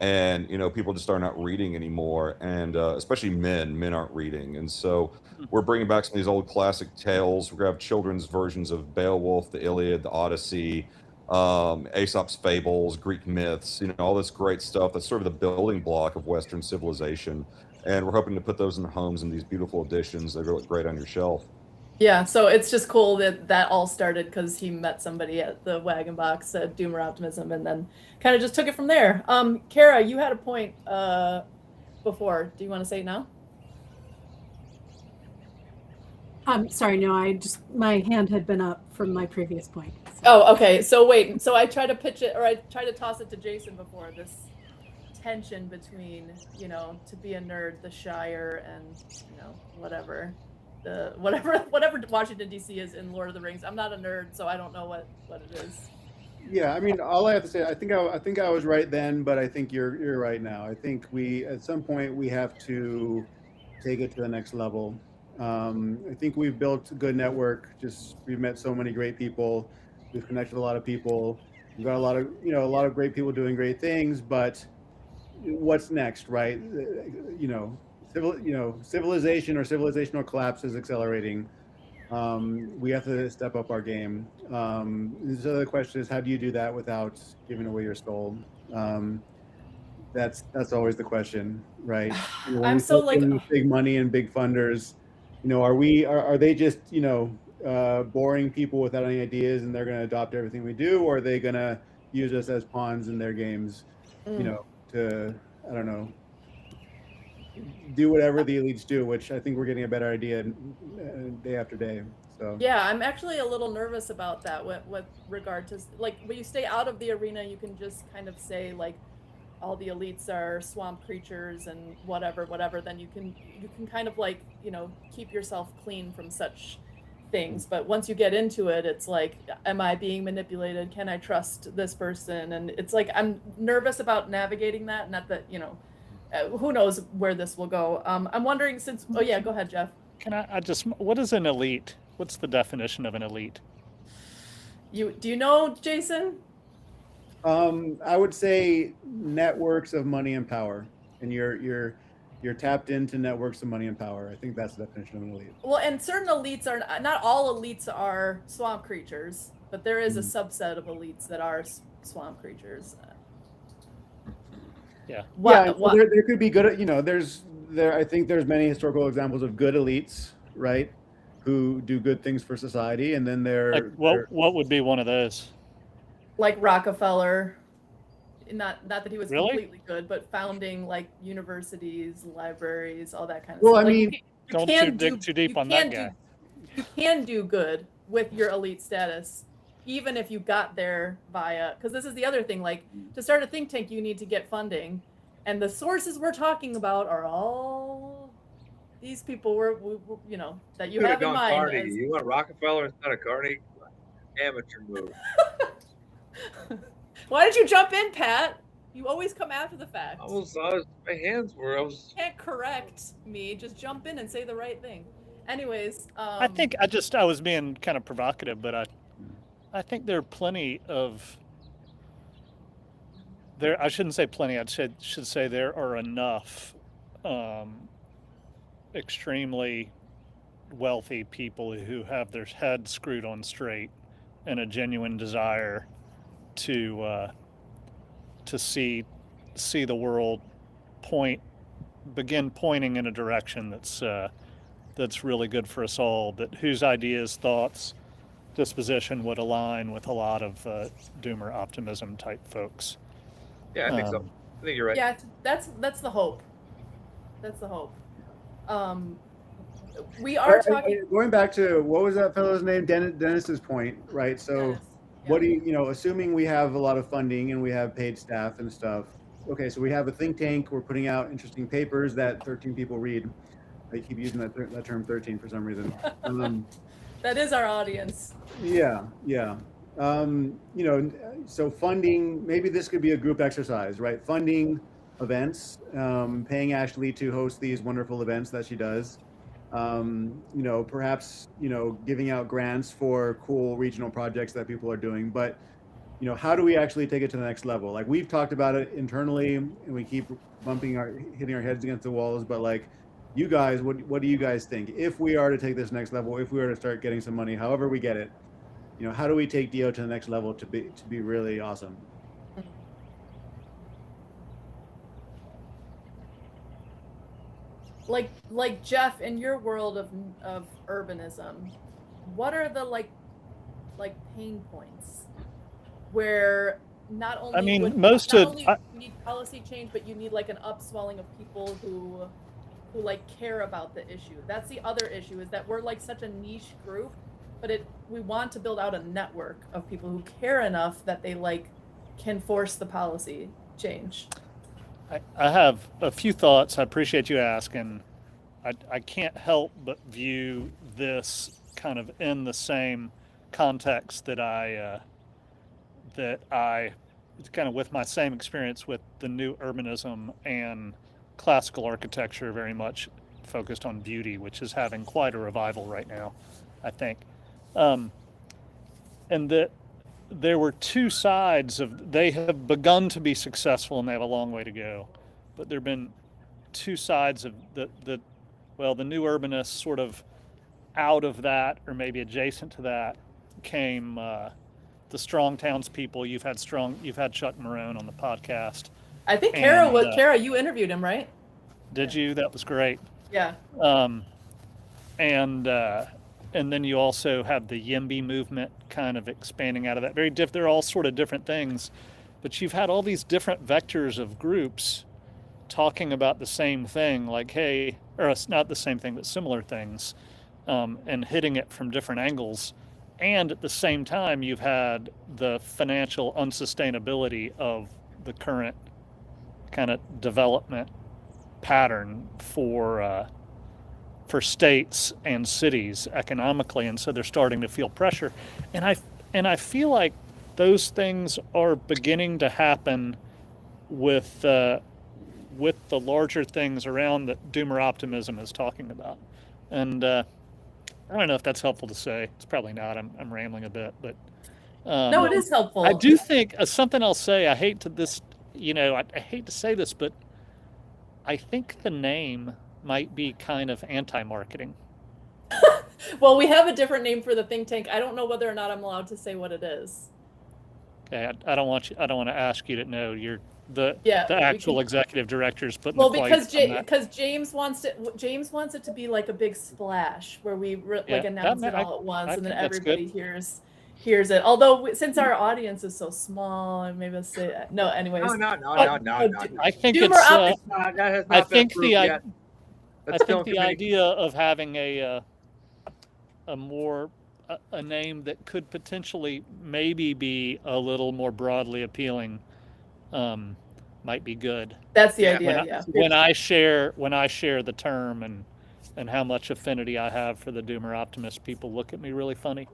And people just are not reading anymore, and especially men aren't reading. And so we're bringing back some of these old classic tales. We're gonna have children's versions of Beowulf, the Iliad, the Odyssey, Aesop's fables, Greek myths, all this great stuff that's sort of the building block of Western civilization. And we're hoping to put those in the homes in these beautiful editions that look great on your shelf. Yeah, so it's just cool that all started because he met somebody at the Wagon Box at Doomer Optimism, and then kind of just took it from there. Kara, you had a point before. Do you want to say it now? Sorry, no, my hand had been up from my previous point. So. Oh, okay. So wait, so I tried to pitch it, or I tried to toss it to Jason before, this tension between, to be a nerd, the Shire, and, whatever Washington D.C. is in Lord of the Rings. I'm not a nerd, so I don't know what it is. Yeah, I mean, all I have to say, I think I was right then, but I think you're right now. I think at some point we have to take it to the next level. I think we've built a good network. We've met so many great people. We've connected a lot of people. We've got a lot of great people doing great things. But what's next, right? Civilization or civilizational collapse is accelerating. We have to step up our game. So the question is, how do you do that without giving away your soul? That's always the question, right? I'm so like big money and big funders. Are they just boring people without any ideas and they're going to adopt everything we do, or are they going to use us as pawns in their games, to, I don't know, do whatever the elites do, which I think we're getting a better idea day after day. So yeah, I'm actually a little nervous about that with regard to, like, when you stay out of the arena, you can just kind of say, like, all the elites are swamp creatures and whatever, then you can kind of, like, keep yourself clean from such things. But once you get into it, it's like, am I being manipulated? Can I trust this person? And it's like, I'm nervous about navigating that. Not that, who knows where this will go. I'm wondering, since, oh yeah, go ahead, Jeff. What is an elite? What's the definition of an elite? Do you know, Jason? I would say networks of money and power, and you're tapped into networks of money and power. I think that's the definition of an elite. Well, and certain elites are not all elites are swamp creatures, but there is a subset of elites that are swamp creatures. Yeah. There could be good. I think there's many historical examples of good elites, right, who do good things for society, and then what would be one of those? Like Rockefeller, not that he was Really? completely good, but founding like universities, libraries, all that kind of well, stuff. I mean, don't dig too deep on that guy. You can do good with your elite status, even if you got there via, because this is the other thing, like, to start a think tank, you need to get funding. And the sources we're talking about are all these people that you have in mind. Carnegie. You want Rockefeller instead of Carnegie? Amateur move. Why did you jump in, Pat? You always come after the fact. My hands were. You can't correct me. Just jump in and say the right thing. Anyways, I think I was being kind of provocative, but I think there are plenty of I shouldn't say plenty. I should say there are enough extremely wealthy people who have their heads screwed on straight and a genuine desire to see the world begin pointing in a direction that's really good for us all, that whose ideas, thoughts, disposition would align with a lot of doomer optimism type folks. Yeah, I think so. I think you're right. Yeah, that's the hope. That's the hope. We are talking. Going back to what was that fellow's name? Dennis's point, right? So, Dennis. what do you assuming we have a lot of funding and we have paid staff and stuff. Okay, so we have a think tank. We're putting out interesting papers that 13 people read. I keep using that term 13 for some reason. That is our audience. Yeah. So funding, maybe this could be a group exercise, right? Funding events, paying Ashley to host these wonderful events that she does. Perhaps, giving out grants for cool regional projects that people are doing. But, how do we actually take it to the next level? Like, we've talked about it internally and we keep hitting our heads against the walls, but like, you guys, what do you guys think? If we are to take this next level, if we are to start getting some money, however we get it, how do we take DO to the next level to be really awesome? Like Jeff, in your world of urbanism, what are the like pain points where not only you need policy change, but you need like an upswelling of people who like care about the issue. That's the other issue, is that we're like such a niche group, but we want to build out a network of people who care enough that they like can force the policy change. I have a few thoughts. I appreciate you asking. I can't help but view this kind of in the same context that I kind of with my same experience with the new urbanism and classical architecture, very much focused on beauty, which is having quite a revival right now, I think. And that there were two sides they have begun to be successful and they have a long way to go, but there have been two sides of the new urbanists, sort of out of that, or maybe adjacent to that, came the strong townspeople. You've had Chuck Marone on the podcast. I think Kara, you interviewed him, right? Did you? That was great. Yeah. and then you also have the YIMBY movement kind of expanding out of that. They're all sort of different things, but you've had all these different vectors of groups talking about the same thing, like, hey, or it's not the same thing, but similar things, and hitting it from different angles. And at the same time, you've had the financial unsustainability of the current kind of development pattern for states and cities economically, and so they're starting to feel pressure. And I feel like those things are beginning to happen with the larger things around that Doomer Optimism is talking about. And I don't know if that's helpful to say. It's probably not. I'm rambling a bit, but no, it is helpful. I do think something I'll say. I hate to say this, but I think the name might be kind of anti-marketing. Well, we have a different name for the think tank. I don't know whether or not I'm allowed to say what it is. Okay, I don't want to ask you to know. You're the Yeah, actual executive directors putting well, the because James wants it to be like a big splash where we like announce it all at once, and then everybody hears it. Although since our audience is so small, and maybe I'll say no. Anyways, No. I think Doomer it's. That has I not been think proved the yet. I think the idea of having a name that could potentially maybe be a little more broadly appealing might be good. That's the idea. When I share the term and how much affinity I have for the Doomer Optimist, people look at me really funny.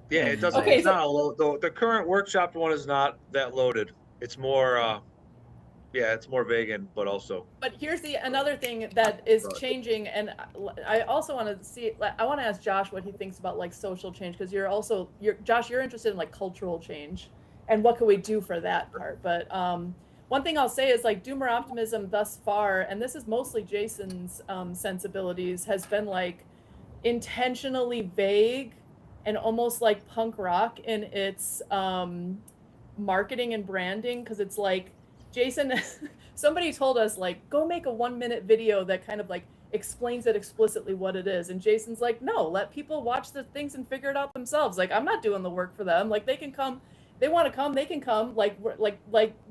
Yeah, it doesn't. Okay, it's not a load. The current workshop one is not that loaded. It's more. It's more vegan, but also. But here's another thing that is changing, and I also want to see. I want to ask Josh what he thinks about like social change, because Josh, you're interested in like cultural change, and what can we do for that part. But one thing I'll say is like Doomer Optimism thus far, and this is mostly Jason's sensibilities, has been like intentionally vague and almost like punk rock in its marketing and branding, because it's like Jason, somebody told us like, go make a 1-minute video that kind of like explains it explicitly what it is. And Jason's like, no, let people watch the things and figure it out themselves. Like, I'm not doing the work for them. Like, they can come, they want to come, they can come. Like, we're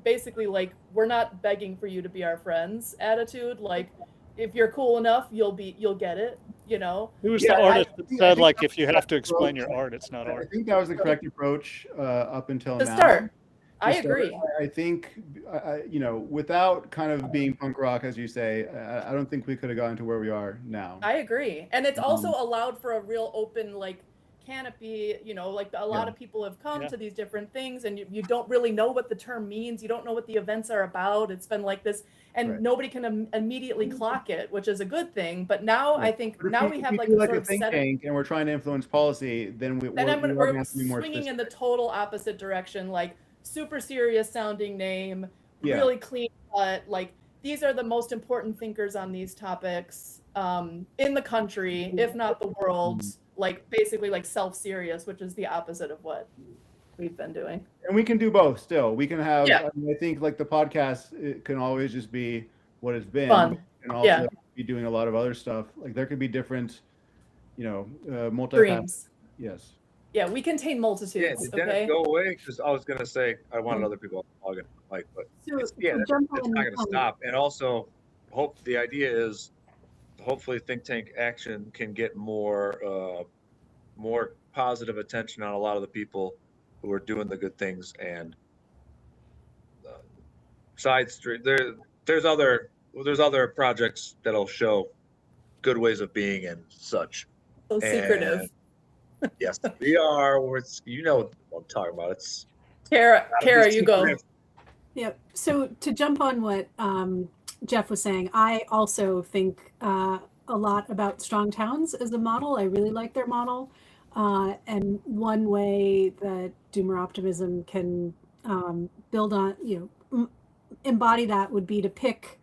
basically like, we're not begging for you to be our friends attitude. Like, if you're cool enough, you'll get it, you know? Who was the artist that said like, if you have to explain your art, it's not art? I think that was the correct approach up until now. Start. I agree. I think, without kind of being punk rock, as you say, I don't think we could have gotten to where we are now. I agree. And it's also allowed for a real open, like, canopy, like a lot of people have come to these different things, and you don't really know what the term means. You don't know what the events are about. It's been like this, and nobody can immediately clock it, which is a good thing. But now I think we have like a think tank, and we're trying to influence policy, then we're swinging in the total opposite direction, like, super serious sounding name, really clean cut. Like, these are the most important thinkers on these topics in the country, if not the world. Like, basically like self-serious, which is the opposite of what we've been doing. And we can do both still. We can have, I think like the podcast, it can always just be what it's been. Fun. And also be doing a lot of other stuff. Like, there could be different, dreams. Yes. Yeah, we contain multitudes. Did Dennis go away? Because I was going to say I wanted other people to log in, but it's not going to stop. And also, the idea is hopefully think tank action can get more positive attention on a lot of the people who are doing the good things, and side street. There's other projects that'll show good ways of being and such. So secretive. Yes, we are. What I'm talking about. It's Kara, you go. Yep. So to jump on what Jeff was saying, I also think a lot about strong towns as a model. I really like their model. And one way that Doomer Optimism can build on, embody that would be to pick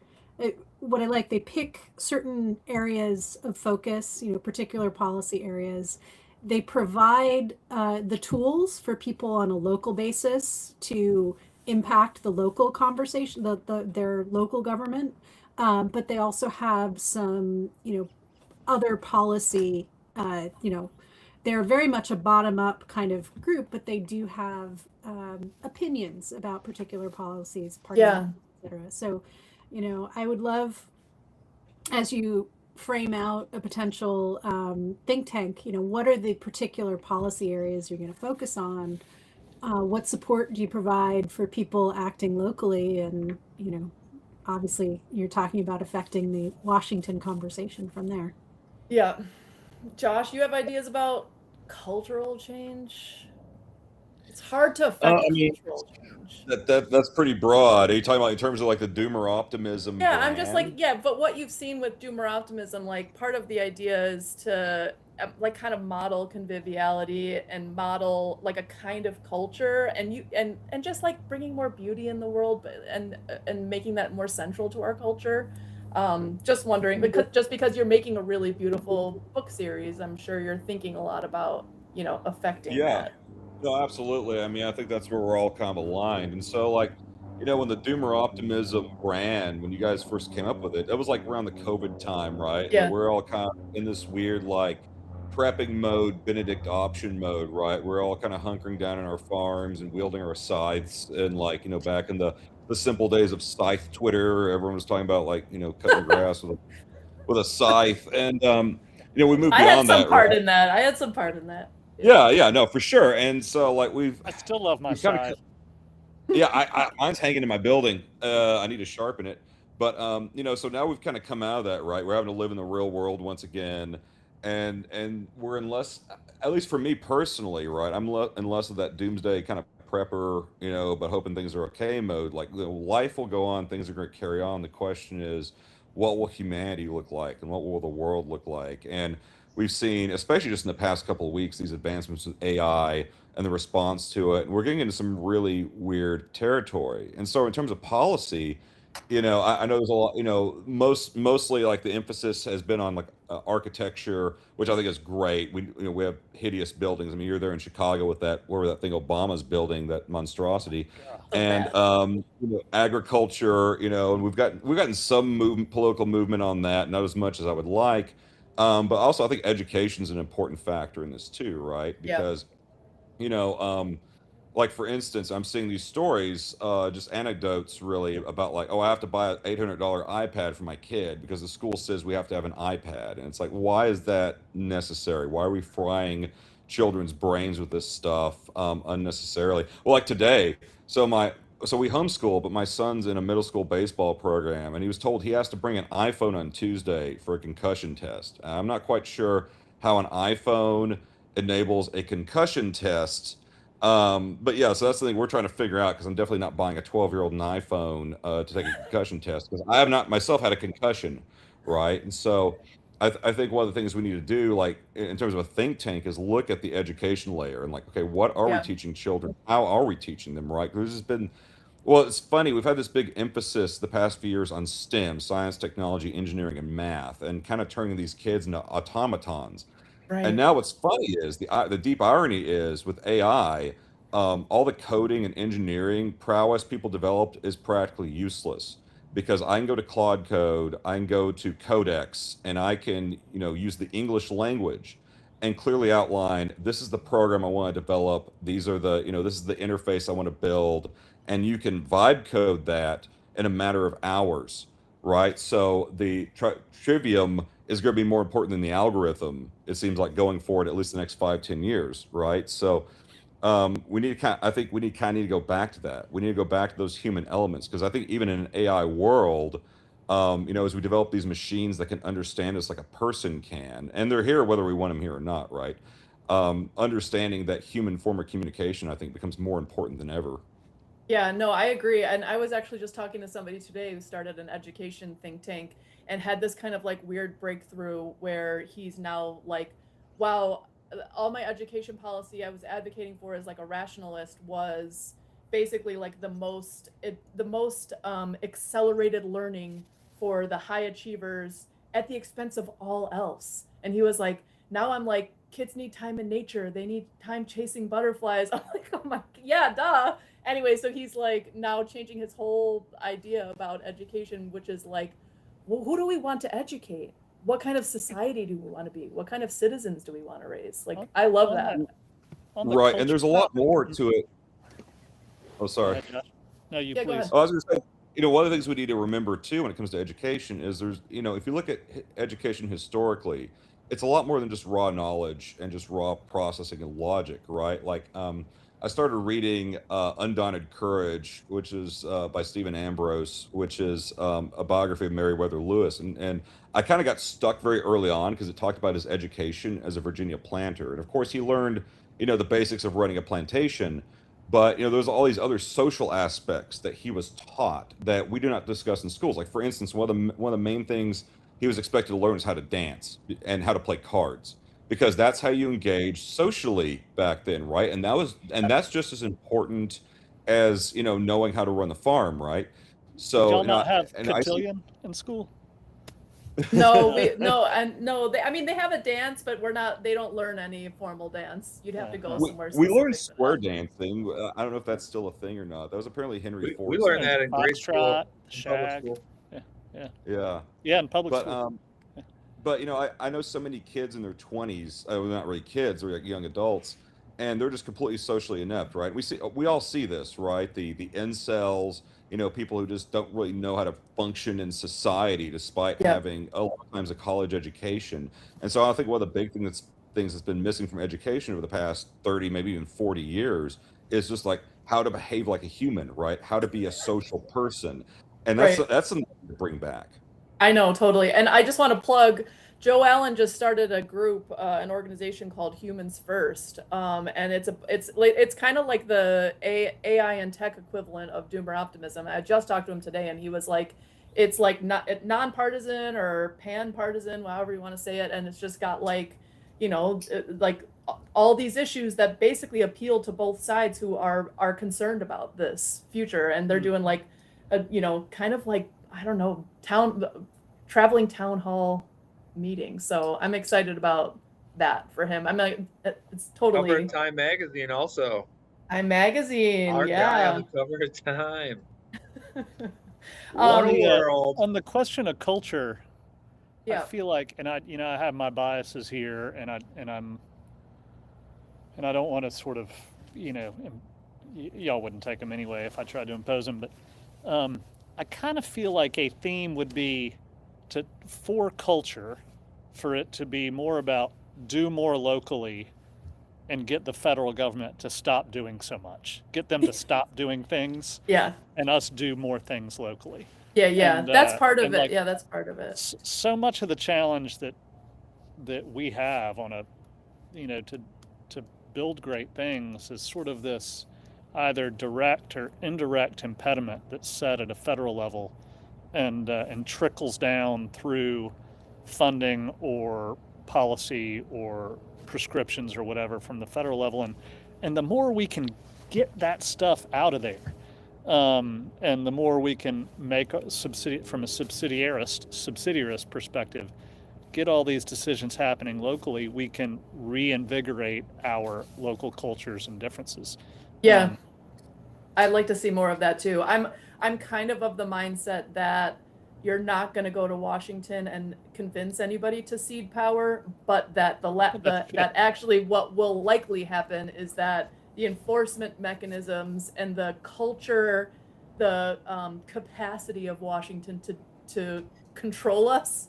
what I like. They pick certain areas of focus, particular policy areas. They provide the tools for people on a local basis to impact the local conversation, their local government. But they also have some, other policy, they're very much a bottom-up kind of group, but they do have opinions about particular policies, Yeah. etc. So, I would love, as you frame out a potential think tank, what are the particular policy areas you're going to focus on? What support do you provide for people acting locally? And, obviously you're talking about affecting the Washington conversation from there. Yeah. Josh, you have ideas about cultural change? It's hard to affect I mean, cultural change. that's pretty broad. Are you talking about in terms of like the Doomer Optimism Yeah, I'm just like, brand? yeah, but what you've seen with Doomer Optimism, like part of the idea is to like kind of model conviviality and model like a kind of culture, and just like bringing more beauty in the world, and making that more central to our culture. Just wondering, because you're making a really beautiful book series, I'm sure you're thinking a lot about, affecting Yeah. that. No, absolutely. I mean, I think that's where we're all kind of aligned. And so, like, when the Doomer Optimism brand, when you guys first came up with it, that was like around the COVID time, right? And like, Yeah. we're all kind of in this weird, like, prepping mode, Benedict option mode, right? We're all kind of hunkering down in our farms and wielding our scythes. And, like, back in the simple days of scythe Twitter, everyone was talking about, like, cutting the grass with a scythe. And, we moved I had beyond some that, part right? in that. I had some part in that. Yeah, no, for sure. And so, like, I still love my we've kind of side. yeah, mine's hanging in my building. I need to sharpen it. But so now we've kind of come out of that, right? We're having to live in the real world once again, and we're in less, at least for me personally, right? I'm in less of that doomsday kind of prepper, but hoping things are okay mode. Like, life will go on, things are going to carry on. The question is, what will humanity look like, and what will the world look like? And we've seen, especially just in the past couple of weeks, these advancements with AI and the response to it. And we're getting into some really weird territory. And so, in terms of policy, I know there's a lot. Mostly like the emphasis has been on like architecture, which I think is great. We have hideous buildings. I mean, you're there in Chicago with that, where that thing Obama's building, that monstrosity, and agriculture. And we've gotten some political movement on that, not as much as I would like. But also, I think education is an important factor in this too, right? Yeah. Because like for instance, I'm seeing these stories, just anecdotes really about like, oh, I have to buy an $800 iPad for my kid because the school says we have to have an iPad. And it's like, why is that necessary? Why are we frying children's brains with this stuff unnecessarily? Well, like today, so we homeschool, but my son's in a middle school baseball program, and he was told he has to bring an iPhone on Tuesday for a concussion test. I'm not quite sure how an iPhone enables a concussion test. But yeah, so that's the thing we're trying to figure out, because I'm definitely not buying a 12-year-old an iPhone to take a concussion test, because I have not myself had a concussion, right? And so I think one of the things we need to do, like in terms of a think tank, is look at the education layer and like, okay, what are we teaching children? How are we teaching them, right? There's just been, well, it's funny, we've had this big emphasis the past few years on STEM, science, technology, engineering, and math, and kind of turning these kids into automatons. Right. And now what's funny is the deep irony is with AI, all the coding and engineering prowess people developed is practically useless, because I can go to Claude Code, I can go to Codex, and I can use the English language and clearly outline, this is the program I want to develop. These are this is the interface I want to build, and you can vibe code that in a matter of hours, right? So the trivium is going to be more important than the algorithm, it seems like, going forward, at least the next 5-10 years, right? So we need to I think we need to go back to that. We need to go back to those human elements, because I think even in an AI world, as we develop these machines that can understand us like a person can, and they're here whether we want them here or not, right? Understanding that human form of communication, I think, becomes more important than ever. Yeah, no, I agree. And I was actually just talking to somebody today who started an education think tank and had this kind of like weird breakthrough where he's now like, wow, all my education policy I was advocating for as like a rationalist was basically like the most accelerated learning for the high achievers at the expense of all else. And he was like, now I'm like, kids need time in nature. They need time chasing butterflies. I'm like, oh my, yeah, duh. Anyway, so he's like now changing his whole idea about education, which is like, well, who do we want to educate? what kind of society do we want to be? What kind of citizens do we want to raise? Like, On- I love on that. Right, and culture there's a lot topic, more to it. Oh, Go sorry. ahead, Josh. No, you Yeah, go please. ahead. Oh, I was going to say, one of the things we need to remember too when it comes to education is there's, if you look at education historically, it's a lot more than just raw knowledge and just raw processing and logic, right? Like, I started reading Undaunted Courage, which is by Stephen Ambrose, which is a biography of Meriwether Lewis, and I kind of got stuck very early on because it talked about his education as a Virginia planter, and of course he learned, the basics of running a plantation. But there's all these other social aspects that he was taught that we do not discuss in schools. Like, for instance, one of the main things he was expected to learn is how to dance and how to play cards, because that's how you engage socially back then, right? And that's just as important as knowing how to run the farm, right? Did So y'all not have and I see. cotillion in school? No, I mean, they have a dance, but they don't learn any formal dance. You'd have to go We, somewhere we specific learned for square that. dancing. I don't know if that's still a thing or not. That was apparently Henry We Ford's learned thing. that in grade school, Foxtrot, in public shag. school. Yeah. Yeah, in public But school. I know so many kids in their 20s, well, not really kids, they're like young adults, and they're just completely socially inept, right? We all see this, right? The incels, people who just don't really know how to function in society despite Yeah. having a lot of times a college education. And so I think one of the big things that's been missing from education over the past 30, maybe even 40 years is just like how to behave like a human, right? How to be a social person. And that's Right. that's something to bring back. I know, totally. And I just want to plug, Joe Allen just started a group, an organization called Humans First. And it's kind of like the AI and tech equivalent of Doomer Optimism. I just talked to him today, and he was like, it's like not nonpartisan or pan-partisan, however you want to say it, and it's just got like, like all these issues that basically appeal to both sides who are concerned about this future, and they're doing like a, kind of like, I don't know, traveling town hall meeting. So I'm excited about that for him. I'm like, it's Cover totally of Time magazine also. Time magazine. Our guy Yeah. on the cover of Time. Um, What a world. On the question of culture, I Yeah. feel like, and I have my biases here, and I don't want to sort of, y'all wouldn't take them anyway if I tried to impose them, but I kind of feel like a theme would be for culture, for it to be more about do more locally and get the federal government to stop doing so much, get them to stop doing things, Yeah. and us do more things locally. Yeah. And, That's part of and it. like, Yeah, that's part of it. so much of the challenge that we have on a, to build great things is sort of this either direct or indirect impediment that's set at a federal level and trickles down through funding or policy or prescriptions or whatever from the federal level, and the more we can get that stuff out of there, and the more we can make from a subsidiarist perspective, get all these decisions happening locally, we can reinvigorate our local cultures and differences. Yeah. I'd like to see more of that too. I'm kind of the mindset that you're not going to go to Washington and convince anybody to cede power, but that that actually what will likely happen is that the enforcement mechanisms and the culture, the capacity of Washington to control us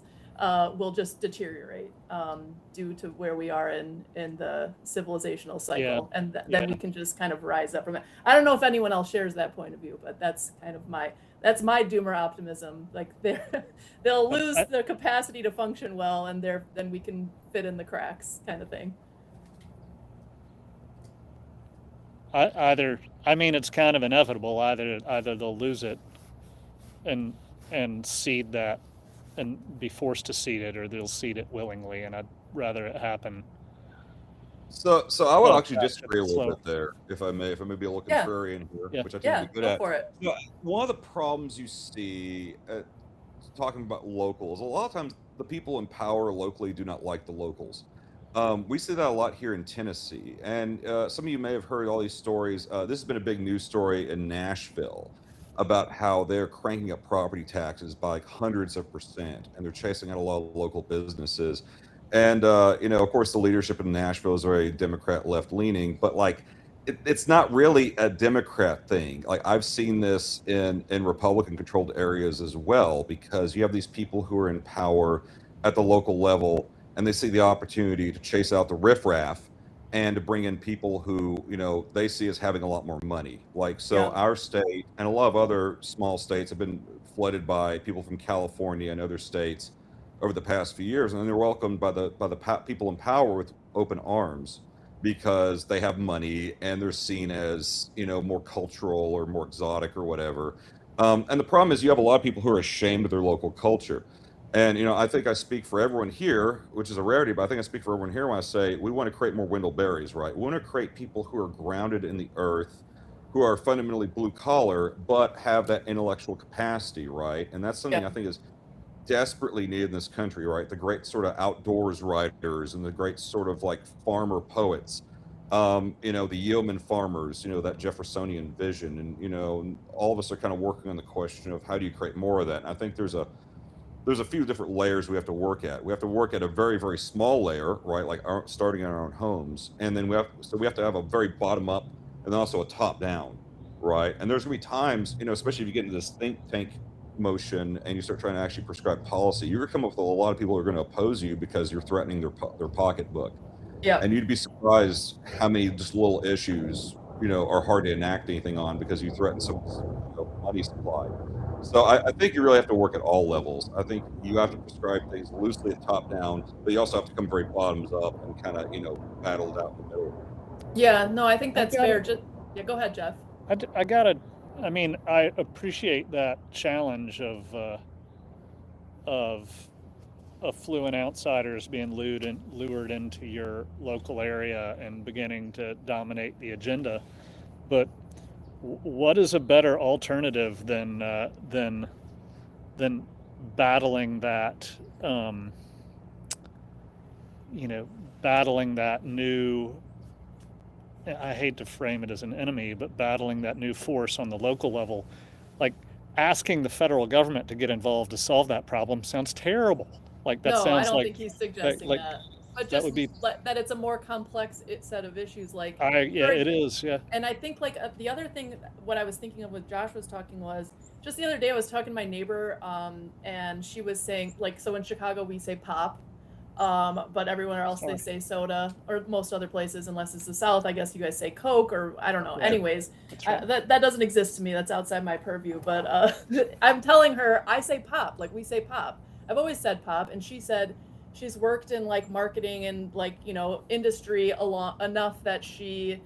will just deteriorate due to where we are in the civilizational cycle. Yeah. And then we can just kind of rise up from it. I don't know if anyone else shares that point of view, but that's kind of my doomer optimism. Like they'll lose the capacity to function well, and then we can fit in the cracks, kind of thing. It's kind of inevitable. Either they'll lose it and cede that and be forced to cede it, or they'll cede it willingly, and I'd rather it happen. So I would actually disagree a little bit there, if I may be a little contrarian here, which I tend to be good at. For it. One of the problems you see talking about locals, a lot of times the people in power locally do not like the locals. We see that a lot here in Tennessee, and some of you may have heard all these stories. This has been a big news story in Nashville. about how they're cranking up property taxes by like hundreds of percent, and they're chasing out a lot of local businesses. And of course, the leadership in Nashville is very Democrat left leaning, but like it's not really a Democrat thing. Like I've seen this in Republican controlled areas as well, because you have these people who are in power at the local level, and they see the opportunity to chase out the riffraff and to bring in people who they see as having a lot more money. Like so, Yeah. our state and a lot of other small states have been flooded by people from California and other states over the past few years, and they're welcomed by the people in power with open arms, because they have money and they're seen as more cultural or more exotic or whatever. And the problem is you have a lot of people who are ashamed of their local culture. And I think I speak for everyone here, which is a rarity, but I think I speak for everyone here when I say we want to create more Wendell Berries, right? We want to create people who are grounded in the earth, who are fundamentally blue collar, but have that intellectual capacity, right? And that's something Yeah. I think is desperately needed in this country, right? The great sort of outdoors writers and the great sort of like farmer poets, the yeoman farmers, that Jeffersonian vision. And all of us are kind of working on the question of how do you create more of that. And I think there's a few different layers we have to work at. We have to work at a very, very small layer, right? Like starting in our own homes. And then we have to have a very bottom up and then also a top down, right? And there's gonna be times, especially if you get into this think tank motion and you start trying to actually prescribe policy, you're gonna come up with a lot of people who are gonna oppose you because you're threatening their pocketbook. Yeah. And you'd be surprised how many just little issues, are hard to enact anything on because you threaten someone's money supply. So I think you really have to work at all levels. I think you have to prescribe things loosely at top down, but you also have to come very bottoms up and kind of, battle it out in the middle. Yeah, no, I think that's got fair. it. Yeah, go ahead, Jeff. I appreciate that challenge of affluent outsiders being lured into your local area and beginning to dominate the agenda. But what is a better alternative than battling that battling that new, I hate to frame it as an enemy, but battling that new force on the local level? Like asking the federal government to get involved to solve that problem sounds terrible. Like that No, sounds I don't like think he's suggesting like that. But that just would be that it's a more complex set of issues. Like, it is, yeah. And I think like the other thing, what I was thinking of with Josh was talking was just the other day I was talking to my neighbor, and she was saying like, so in Chicago we say pop, but everywhere else they say soda, or most other places, unless it's the South, I guess you guys say Coke, or I don't know. Yeah, Anyways, right. that doesn't exist to me. That's outside my purview. But I'm telling her I say pop, like we say pop. I've always said pop, and she said she's worked in like marketing and like industry enough that she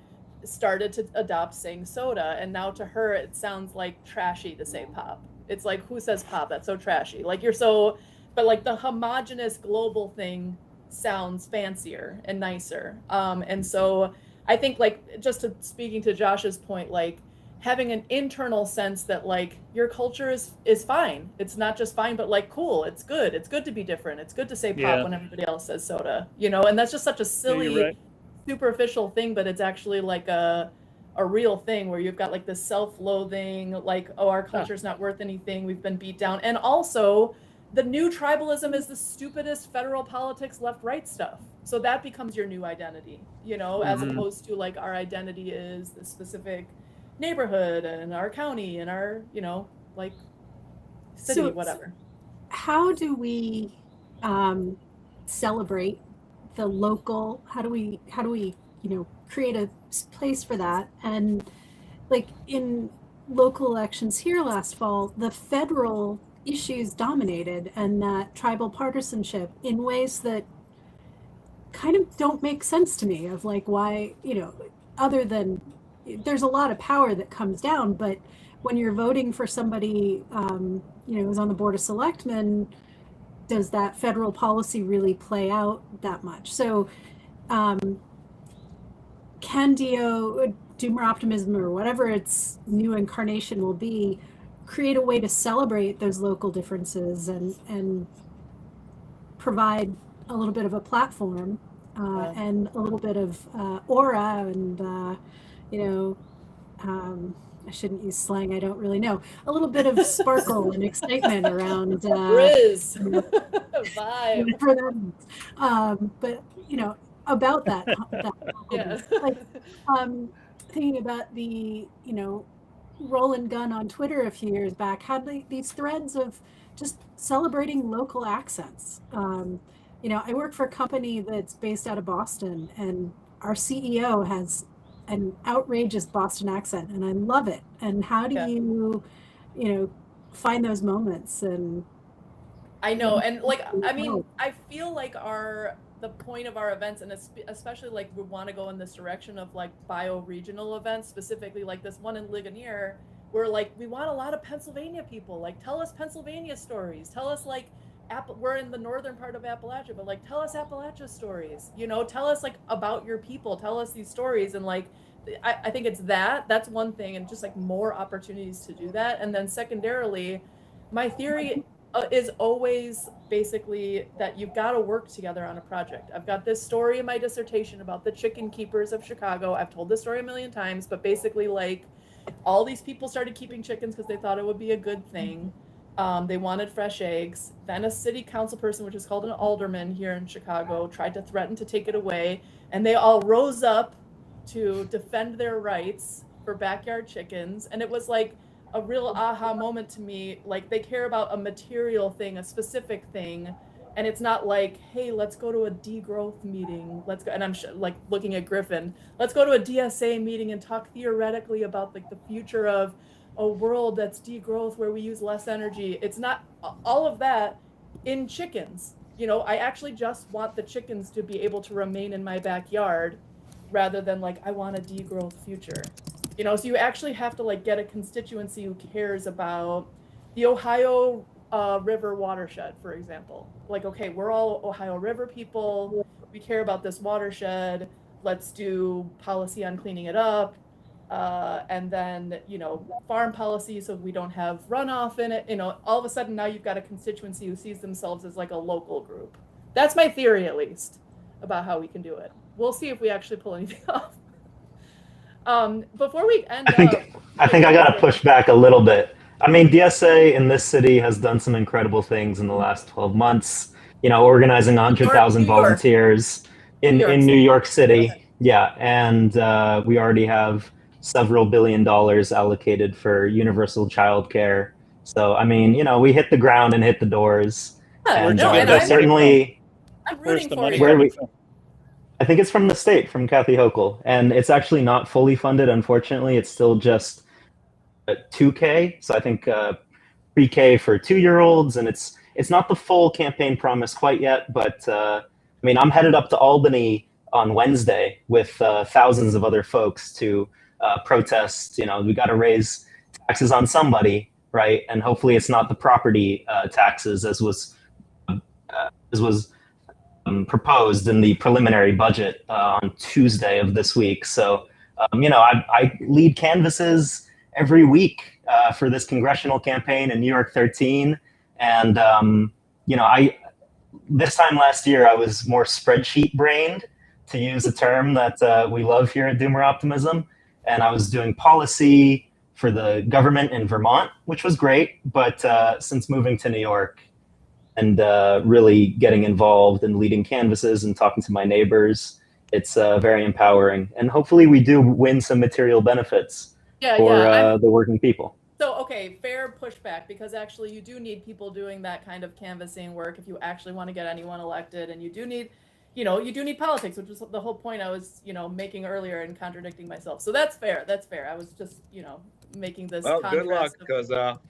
started to adopt saying soda, and now to her it sounds like trashy to say pop. It's like, who says pop? That's so trashy. Like you're so, but like the homogenous global thing sounds fancier and nicer. And so I think like just speaking to Josh's point, like having an internal sense that like your culture is fine. It's not just fine, but like cool. It's good. It's good to be different. It's good to say pop when everybody else says soda. And that's just such a silly, right. superficial thing, but it's actually like a real thing where you've got like this self-loathing, like, oh, our culture's not worth anything. We've been beat down. And also the new tribalism is the stupidest federal politics left-right stuff. So that becomes your new identity, as opposed to like our identity is the specific neighborhood and our county and our, like city, So- whatever. How do we celebrate the local? How do we create a place for that? And like in local elections here last fall, the federal issues dominated, and that tribal partisanship in ways that kind of don't make sense to me, of like why, other than there's a lot of power that comes down, but when you're voting for somebody who's on the board of selectmen, does that federal policy really play out that much? So can Doomer Optimism, or whatever its new incarnation will be, create a way to celebrate those local differences and provide a little bit of a platform and a little bit of aura and I shouldn't use slang, I don't really know, a little bit of sparkle and excitement around Riz. you know, Vibe. whatever that means. But about that Yeah. like thinking about the roll and gun on Twitter a few years back had these threads of just celebrating local accents. I work for a company that's based out of Boston, and our CEO has an outrageous Boston accent, and I love it. And how do you find those moments? And I know, and like, I mean, I feel like the point of our events, and especially like we want to go in this direction of like bio-regional events, specifically like this one in Ligonier, where like we want a lot of Pennsylvania people. Like, tell us Pennsylvania stories. Tell us like we're in the northern part of Appalachia, but like tell us Appalachia stories. Tell us like about your people. Tell us these stories, and like I think it's that's one thing, and just like more opportunities to do that. And then secondarily, my theory is always basically that you've got to work together on a project. I've got this story in my dissertation about the chicken keepers of Chicago. I've told this story a million times, but basically like all these people started keeping chickens because they thought it would be a good thing. They wanted fresh eggs. Then a city council person, which is called an alderman here in Chicago, tried to threaten to take it away, and they all rose up to defend their rights for backyard chickens. And it was like a real aha moment to me. Like, they care about a material thing, a specific thing, and it's not like, hey, let's go to a degrowth meeting. Let's go, and I'm like looking at Griffin. Let's go to a DSA meeting and talk theoretically about like the future of a world that's degrowth where we use less energy. It's not all of that in chickens. I actually just want the chickens to be able to remain in my backyard, rather than like, I want a degrowth future. So you actually have to like get a constituency who cares about the Ohio River watershed, for example. Like, okay, we're all Ohio River people. We care about this watershed. Let's do policy on cleaning it up. And then, farm policy so we don't have runoff in it. All of a sudden now you've got a constituency who sees themselves as like a local group. That's my theory, at least, about how we can do it. We'll see if we actually pull anything off. Before we end, I think I got to push back a little bit. I mean, DSA in this city has done some incredible things in the last 12 months. Organizing 100,000 volunteers in New York City. Okay. Yeah, and we already have several $1 billion allocated for universal childcare. So, I mean, we hit the ground and hit the doors. Yeah, and I'm rooting for you. I think it's from the state, from Kathy Hochul, and it's actually not fully funded, unfortunately. It's still just 2K, so I think pre-K for 2-year-olds, and it's not the full campaign promise quite yet, but I mean, I'm headed up to Albany on Wednesday with thousands of other folks to protest. We got to raise taxes on somebody, right? And hopefully it's not the property taxes as was proposed in the preliminary budget on Tuesday of this week. So, I lead canvasses every week for this congressional campaign in New York 13. And, this time last year, I was more spreadsheet brained, to use a term that we love here at Doomer Optimism. And I was doing policy for the government in Vermont, which was great. But since moving to New York, and really getting involved and leading canvases and talking to my neighbors, it's very empowering. And hopefully we do win some material benefits for the working people. So, okay, fair pushback, because actually you do need people doing that kind of canvassing work if you actually want to get anyone elected. And you do need, politics, which was the whole point I was, making earlier and contradicting myself. So that's fair. That's fair. I was just, making this contrast. Well, good luck, because the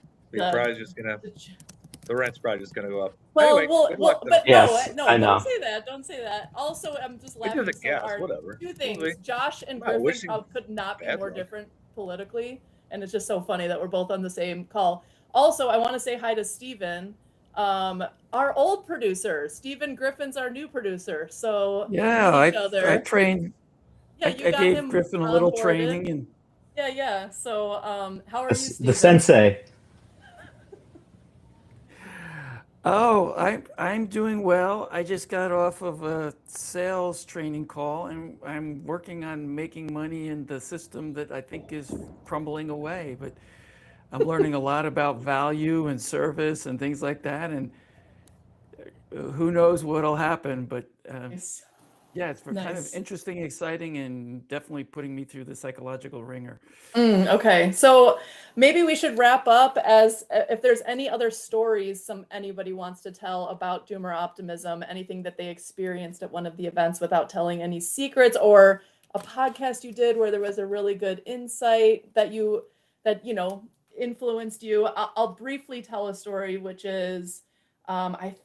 rent's probably just going to go up. Well, anyway, but yes, no, don't say that. Don't say that. Also, I'm just laughing so hard. Whatever. Two things. Josh and Griffin could not be more different politically, and it's just so funny that we're both on the same call. Also, I want to say hi to Steven, our old producer. Steven Griffin's our new producer. So yeah, I trained. Yeah, I gave Griffin a little training, and yeah. So how are you, Steven? The sensei. Oh, I'm doing well. I just got off of a sales training call, and I'm working on making money in the system that I think is crumbling away. But I'm learning a lot about value and service and things like that, and who knows what'll happen. But Nice. yeah, it's kind of Nice. interesting, exciting, and definitely putting me through the psychological ringer. Okay, so maybe we should wrap up as if there's any other stories anybody wants to tell about Doomer Optimism, anything that they experienced at one of the events without telling any secrets, or a podcast you did where there was a really good insight that influenced you. I'll briefly tell a story, which is I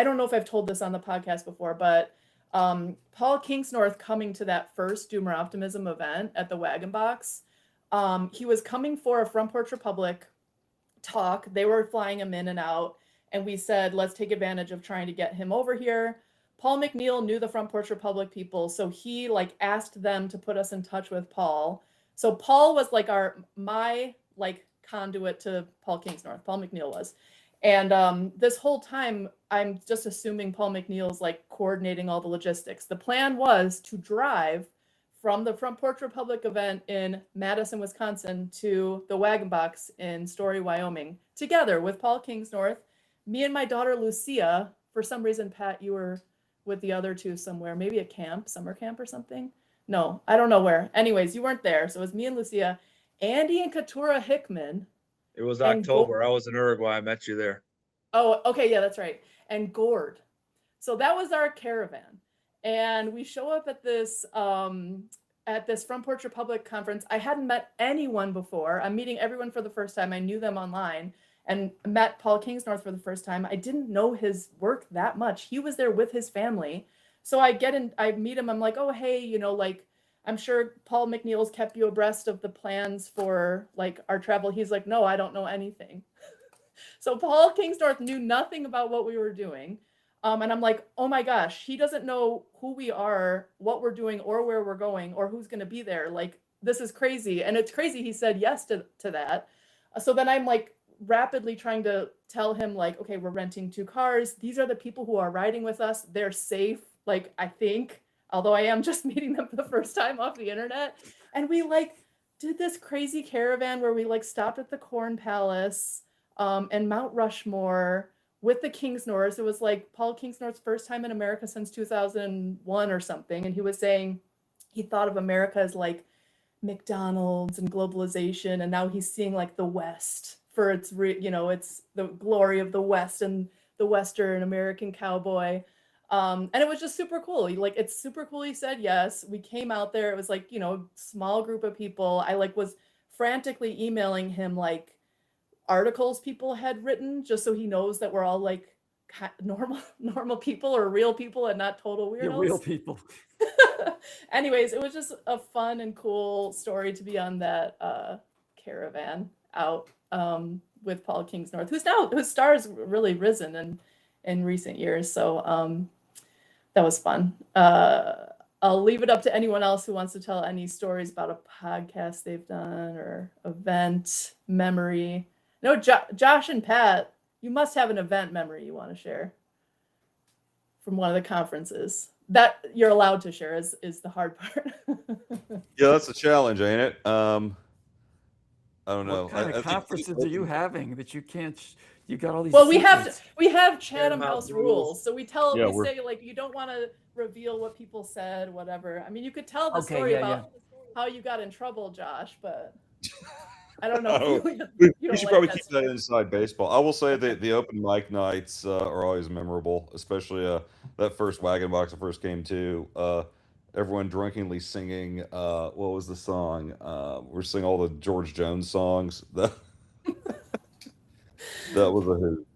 don't know if I've told this on the podcast before, but Paul Kingsnorth coming to that first Doomer Optimism event at the Wagon Box, he was coming for a Front Porch Republic talk. They were flying him in and out, and we said, let's take advantage of trying to get him over here. Paul McNeil knew the Front Porch Republic people, so he asked them to put us in touch with Paul. So Paul was my conduit to Paul Kingsnorth. Paul McNeil was. And this whole time, I'm just assuming Paul McNeil's coordinating all the logistics. The plan was to drive from the Front Porch Republic event in Madison, Wisconsin to the Wagon Box in Story, Wyoming, together with Paul Kingsnorth, me and my daughter Lucia. For some reason, Pat, you were with the other two somewhere, maybe a camp, summer camp or something. No, I don't know where. Anyways, you weren't there. So it was me and Lucia, Andy and Katura Hickman. It was October. I was in Uruguay. I met you there. Oh, okay. Yeah, that's right. And Gord. So that was our caravan. And we show up at this Front Porch Republic conference. I hadn't met anyone before. I'm meeting everyone for the first time. I knew them online and met Paul Kingsnorth for the first time. I didn't know his work that much. He was there with his family. So I meet him. I'm like, oh, hey, I'm sure Paul McNeil's kept you abreast of the plans for our travel. He's like, no, I don't know anything. So Paul Kingsnorth knew nothing about what we were doing. And I'm like, oh my gosh, he doesn't know who we are, what we're doing, or where we're going, or who's going to be there. This is crazy. And it's crazy he said yes to that. So then I'm rapidly trying to tell him okay, we're renting 2 cars. These are the people who are riding with us. They're safe. I think, although I am just meeting them for the first time off the internet. And we did this crazy caravan where we stopped at the Corn Palace and Mount Rushmore with the Kingsnorths. It was Paul Kingsnorth's first time in America since 2001 or something. And he was saying he thought of America as McDonald's and globalization. And now he's seeing the West for its, it's the glory of the West and the Western American cowboy. And it was just super cool. It's super cool. He said yes. We came out there. It was small group of people. I was frantically emailing him articles people had written just so he knows that we're all normal people or real people and not total weirdos. You're real people. Anyways, it was just a fun and cool story to be on that caravan out with Paul Kingsnorth, whose star has really risen in recent years. So that was fun. I'll leave it up to anyone else who wants to tell any stories about a podcast they've done or event memory. No, Josh and Pat, you must have an event memory you want to share from one of the conferences. That you're allowed to share is the hard part. Yeah, that's a challenge, ain't it? I don't know. What kind of conferences are you having that you can't? You got all these. Well, secrets. we have Chatham House rules, so we say you don't want to reveal what people said, whatever. I mean, you could tell the story about how you got in trouble, Josh, but I don't know. We should probably keep that inside baseball. I will say that the open mic nights are always memorable, especially that first Wagon Box I first came to. Everyone drunkenly singing, what was the song? We're singing all the George Jones songs. That was a hoot.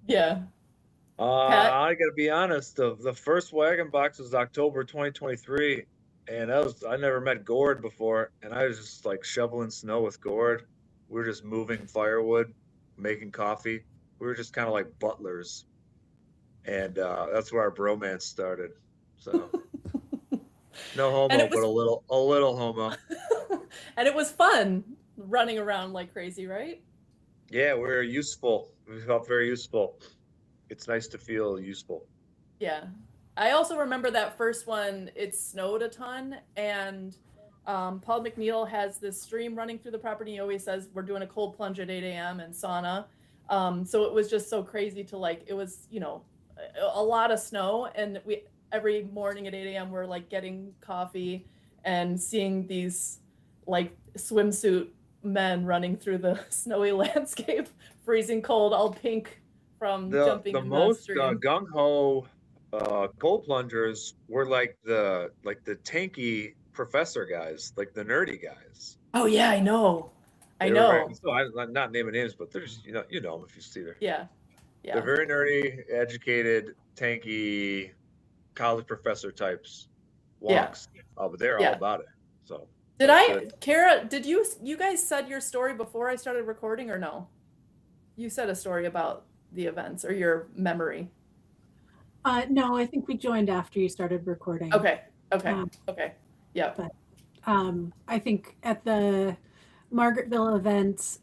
Yeah. I gotta be honest. The first Wagon Box was October 2023, and I never met Gord before, and I was just shoveling snow with Gord. We were just moving firewood, making coffee. We were just kind of like butlers, and that's where our bromance started. So no homo, but a little homo. And it was fun running around like crazy, right? Yeah, we were useful. We felt very useful. It's nice to feel useful. Yeah. I also remember that first one, it snowed a ton, and Paul McNeil has this stream running through the property. He always says, we're doing a cold plunge at 8 a.m. and sauna. So it was just so crazy to like, it was, you know, a lot of snow. And we, every morning at 8 a.m., we're like getting coffee and seeing these like swimsuit men running through the snowy landscape, freezing cold, all pink from jumping The in that most stream. gung ho cold plungers were like the tanky professor guys, like the nerdy guys. Oh yeah, I know. I They were very know. so I'm not naming names, but there's you know them if you see them. Yeah. They're Yeah. very nerdy, educated, tanky, college professor types Yeah. walks. Oh, but they're all Yeah. about it. So Did that's I, good. Kara, did you guys said your story before I started recording or no? You said a story about the events or your memory. No, I think we joined after you started recording. Okay. Okay. Okay. Yeah. But I think at the Margaretville event,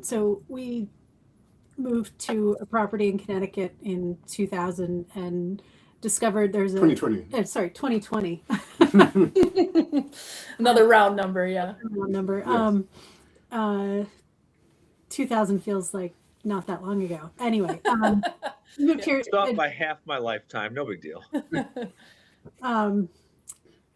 so we moved to a property in Connecticut in 2000 and discovered there's a 2020. Sorry, 2020. Another round number, yeah. Round number. Yes. 2000 feels like not that long ago. Anyway, moved here. It's off by half my lifetime. No big deal.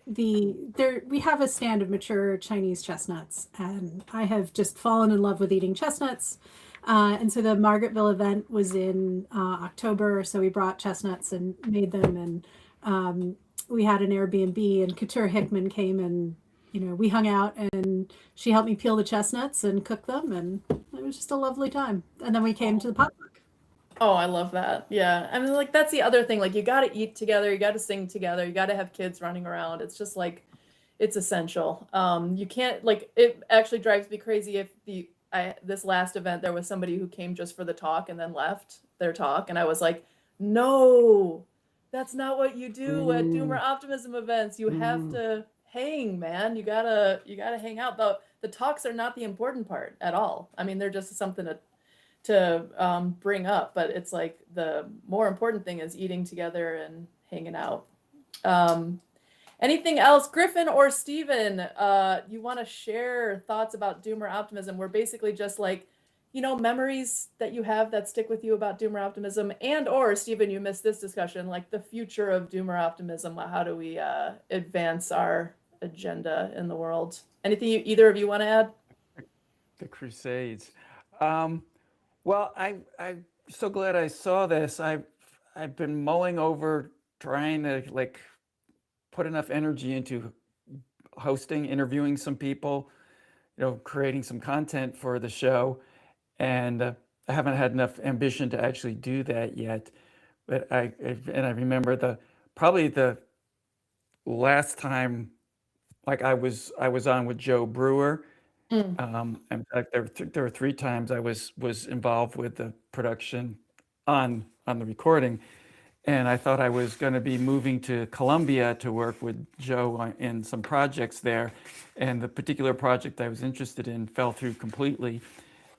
We have a stand of mature Chinese chestnuts, and I have just fallen in love with eating chestnuts. And so the Margaretville event was in October, so we brought chestnuts and made them, and we had an Airbnb, and Couture Hickman came, and we hung out, and she helped me peel the chestnuts and cook them, and it was just a lovely time. And then we came to the potluck. Oh, I love that. Yeah. I mean, like, that's the other thing. Like, you got to eat together. You got to sing together. You got to have kids running around. It's just like, it's essential. You can't, like, it actually drives me crazy if this last event, there was somebody who came just for the talk and then left their talk. And I was like, no, that's not what you do at Doomer Optimism events. You have to hang, man. You gotta hang out. The talks are not the important part at all. I mean, they're just something to bring up, but it's like the more important thing is eating together and hanging out. Anything else, Griffin or Steven, you want to share thoughts about Doomer Optimism? We're basically just like, memories that you have that stick with you about Doomer Optimism, and or Steven, you missed this discussion, like the future of Doomer Optimism. How do we advance our agenda in the world? Anything either of you want to add? The Crusades. Well, I'm so glad I saw this. I've been mulling over trying to like put enough energy into hosting, interviewing some people, creating some content for the show, and I haven't had enough ambition to actually do that yet. But I remember probably the last time, like I was on with Joe Brewer. In fact, there were 3 times I was involved with the production on the recording, and I thought I was going to be moving to Colombia to work with Joe in some projects there, and the particular project I was interested in fell through completely,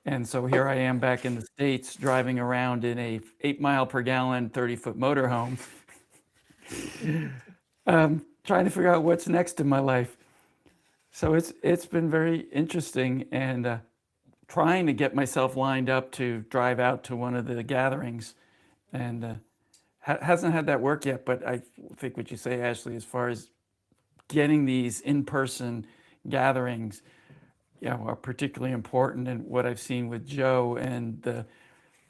and so here I am back in the States driving around in a 8 mile per gallon 30-foot motorhome, trying to figure out what's next in my life. So it's been very interesting, and trying to get myself lined up to drive out to one of the gatherings, and hasn't had that work yet. But I think what you say, Ashley, as far as getting these in-person gatherings, are particularly important. And what I've seen with Joe and the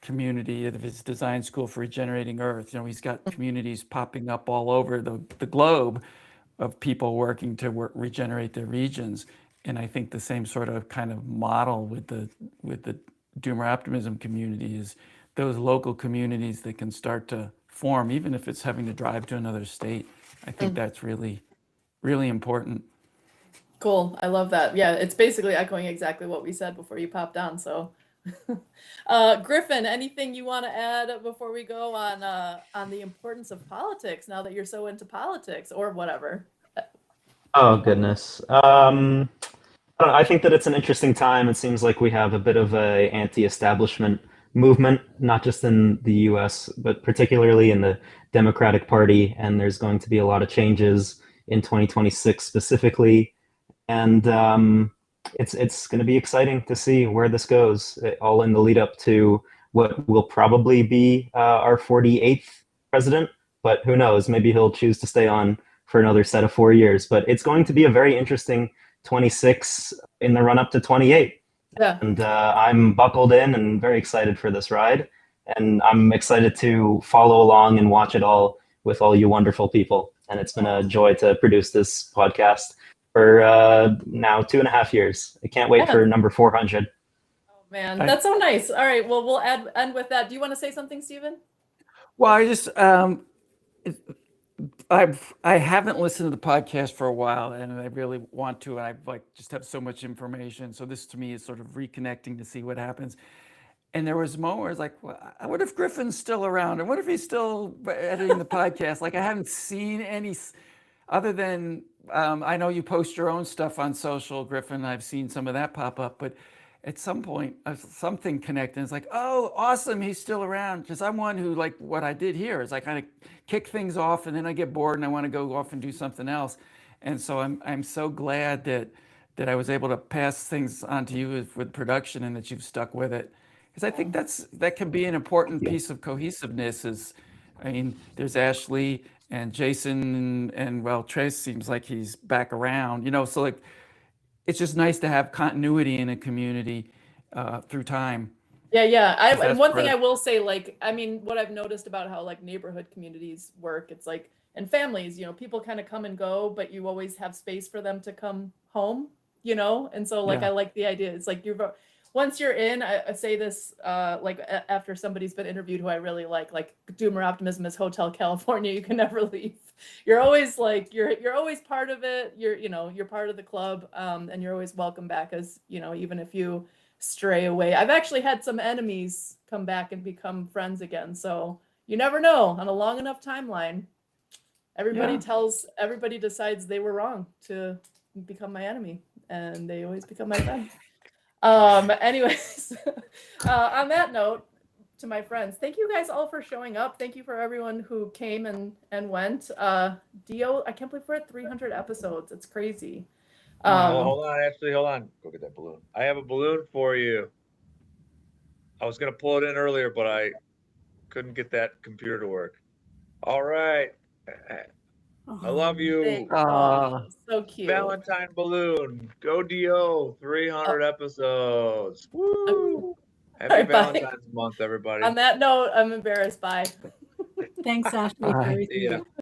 community of his design school for regenerating Earth, he's got communities popping up all over the globe of people working to regenerate their regions. And I think the same sort of kind of model with the Doomer Optimism community is those local communities that can start to form, even if it's having to drive to another state. I think that's really, really important. Cool. I love that. Yeah, it's basically echoing exactly what we said before you popped on. So, Griffin, anything you want to add before we go on the importance of politics now that you're so into politics or whatever? Oh, goodness. I don't know, I think that it's an interesting time. It seems like we have a bit of a anti-establishment movement, not just in the US, but particularly in the Democratic Party. And there's going to be a lot of changes in 2026 specifically. And it's going to be exciting to see where this goes, all in the lead up to what will probably be our 48th president. But who knows? Maybe he'll choose to stay on for another set of 4 years. But it's going to be a very interesting 26 in the run up to 28. Yeah. And I'm buckled in and very excited for this ride. And I'm excited to follow along and watch it all with all you wonderful people. And it's been a joy to produce this podcast for now 2.5 years. I can't wait for number 400. Oh man, that's so nice. All right, well, we'll end with that. Do you want to say something, Stephen? Well, I just I haven't listened to the podcast for a while, and I really want to. I just have so much information. So this to me is sort of reconnecting to see what happens. And there was a moment where I was like, well, what if Griffin's still around? And what if he's still editing the podcast? Like I haven't seen any other than I know you post your own stuff on social, Griffin. I've seen some of that pop up, but at some point something connected. It's like, oh, awesome, he's still around. Because I'm one who, like what I did here is I kind of kick things off and then I get bored and I want to go off and do something else. And so I'm so glad that I was able to pass things on to you with production and that you've stuck with it. Because I think that can be an important piece of cohesiveness. I mean, there's Ashley and Jason and well, Trace seems like he's back around, so like, it's just nice to have continuity in a community through time. Yeah. And one thing I will say, like, I mean, what I've noticed about how like neighborhood communities work, it's like, and families, people kind of come and go, but you always have space for them to come home, And so like, I like the idea. It's like once you're in, I say this like after somebody's been interviewed who I really like Doomer Optimism is Hotel California. You can never leave. You're always like you're always part of it. You're part of the club, and you're always welcome back. As even if you stray away. I've actually had some enemies come back and become friends again. So you never know. On a long enough timeline, everybody decides they were wrong to become my enemy, and they always become my friend. Anyways, on that note, to my friends, thank you guys all for showing up. Thank you for everyone who came and went. Dio, I can't believe we're at 300 episodes. It's crazy. Hold on, Ashley, hold on. Go get that balloon. I have a balloon for you. I was gonna pull it in earlier, but I couldn't get that computer to work. All right. I love you. So cute. Valentine balloon. Go DO. 300 episodes. Woo! Happy Valentine's month, everybody. On that note, I'm embarrassed. Bye. Thanks, Ashley, for everything.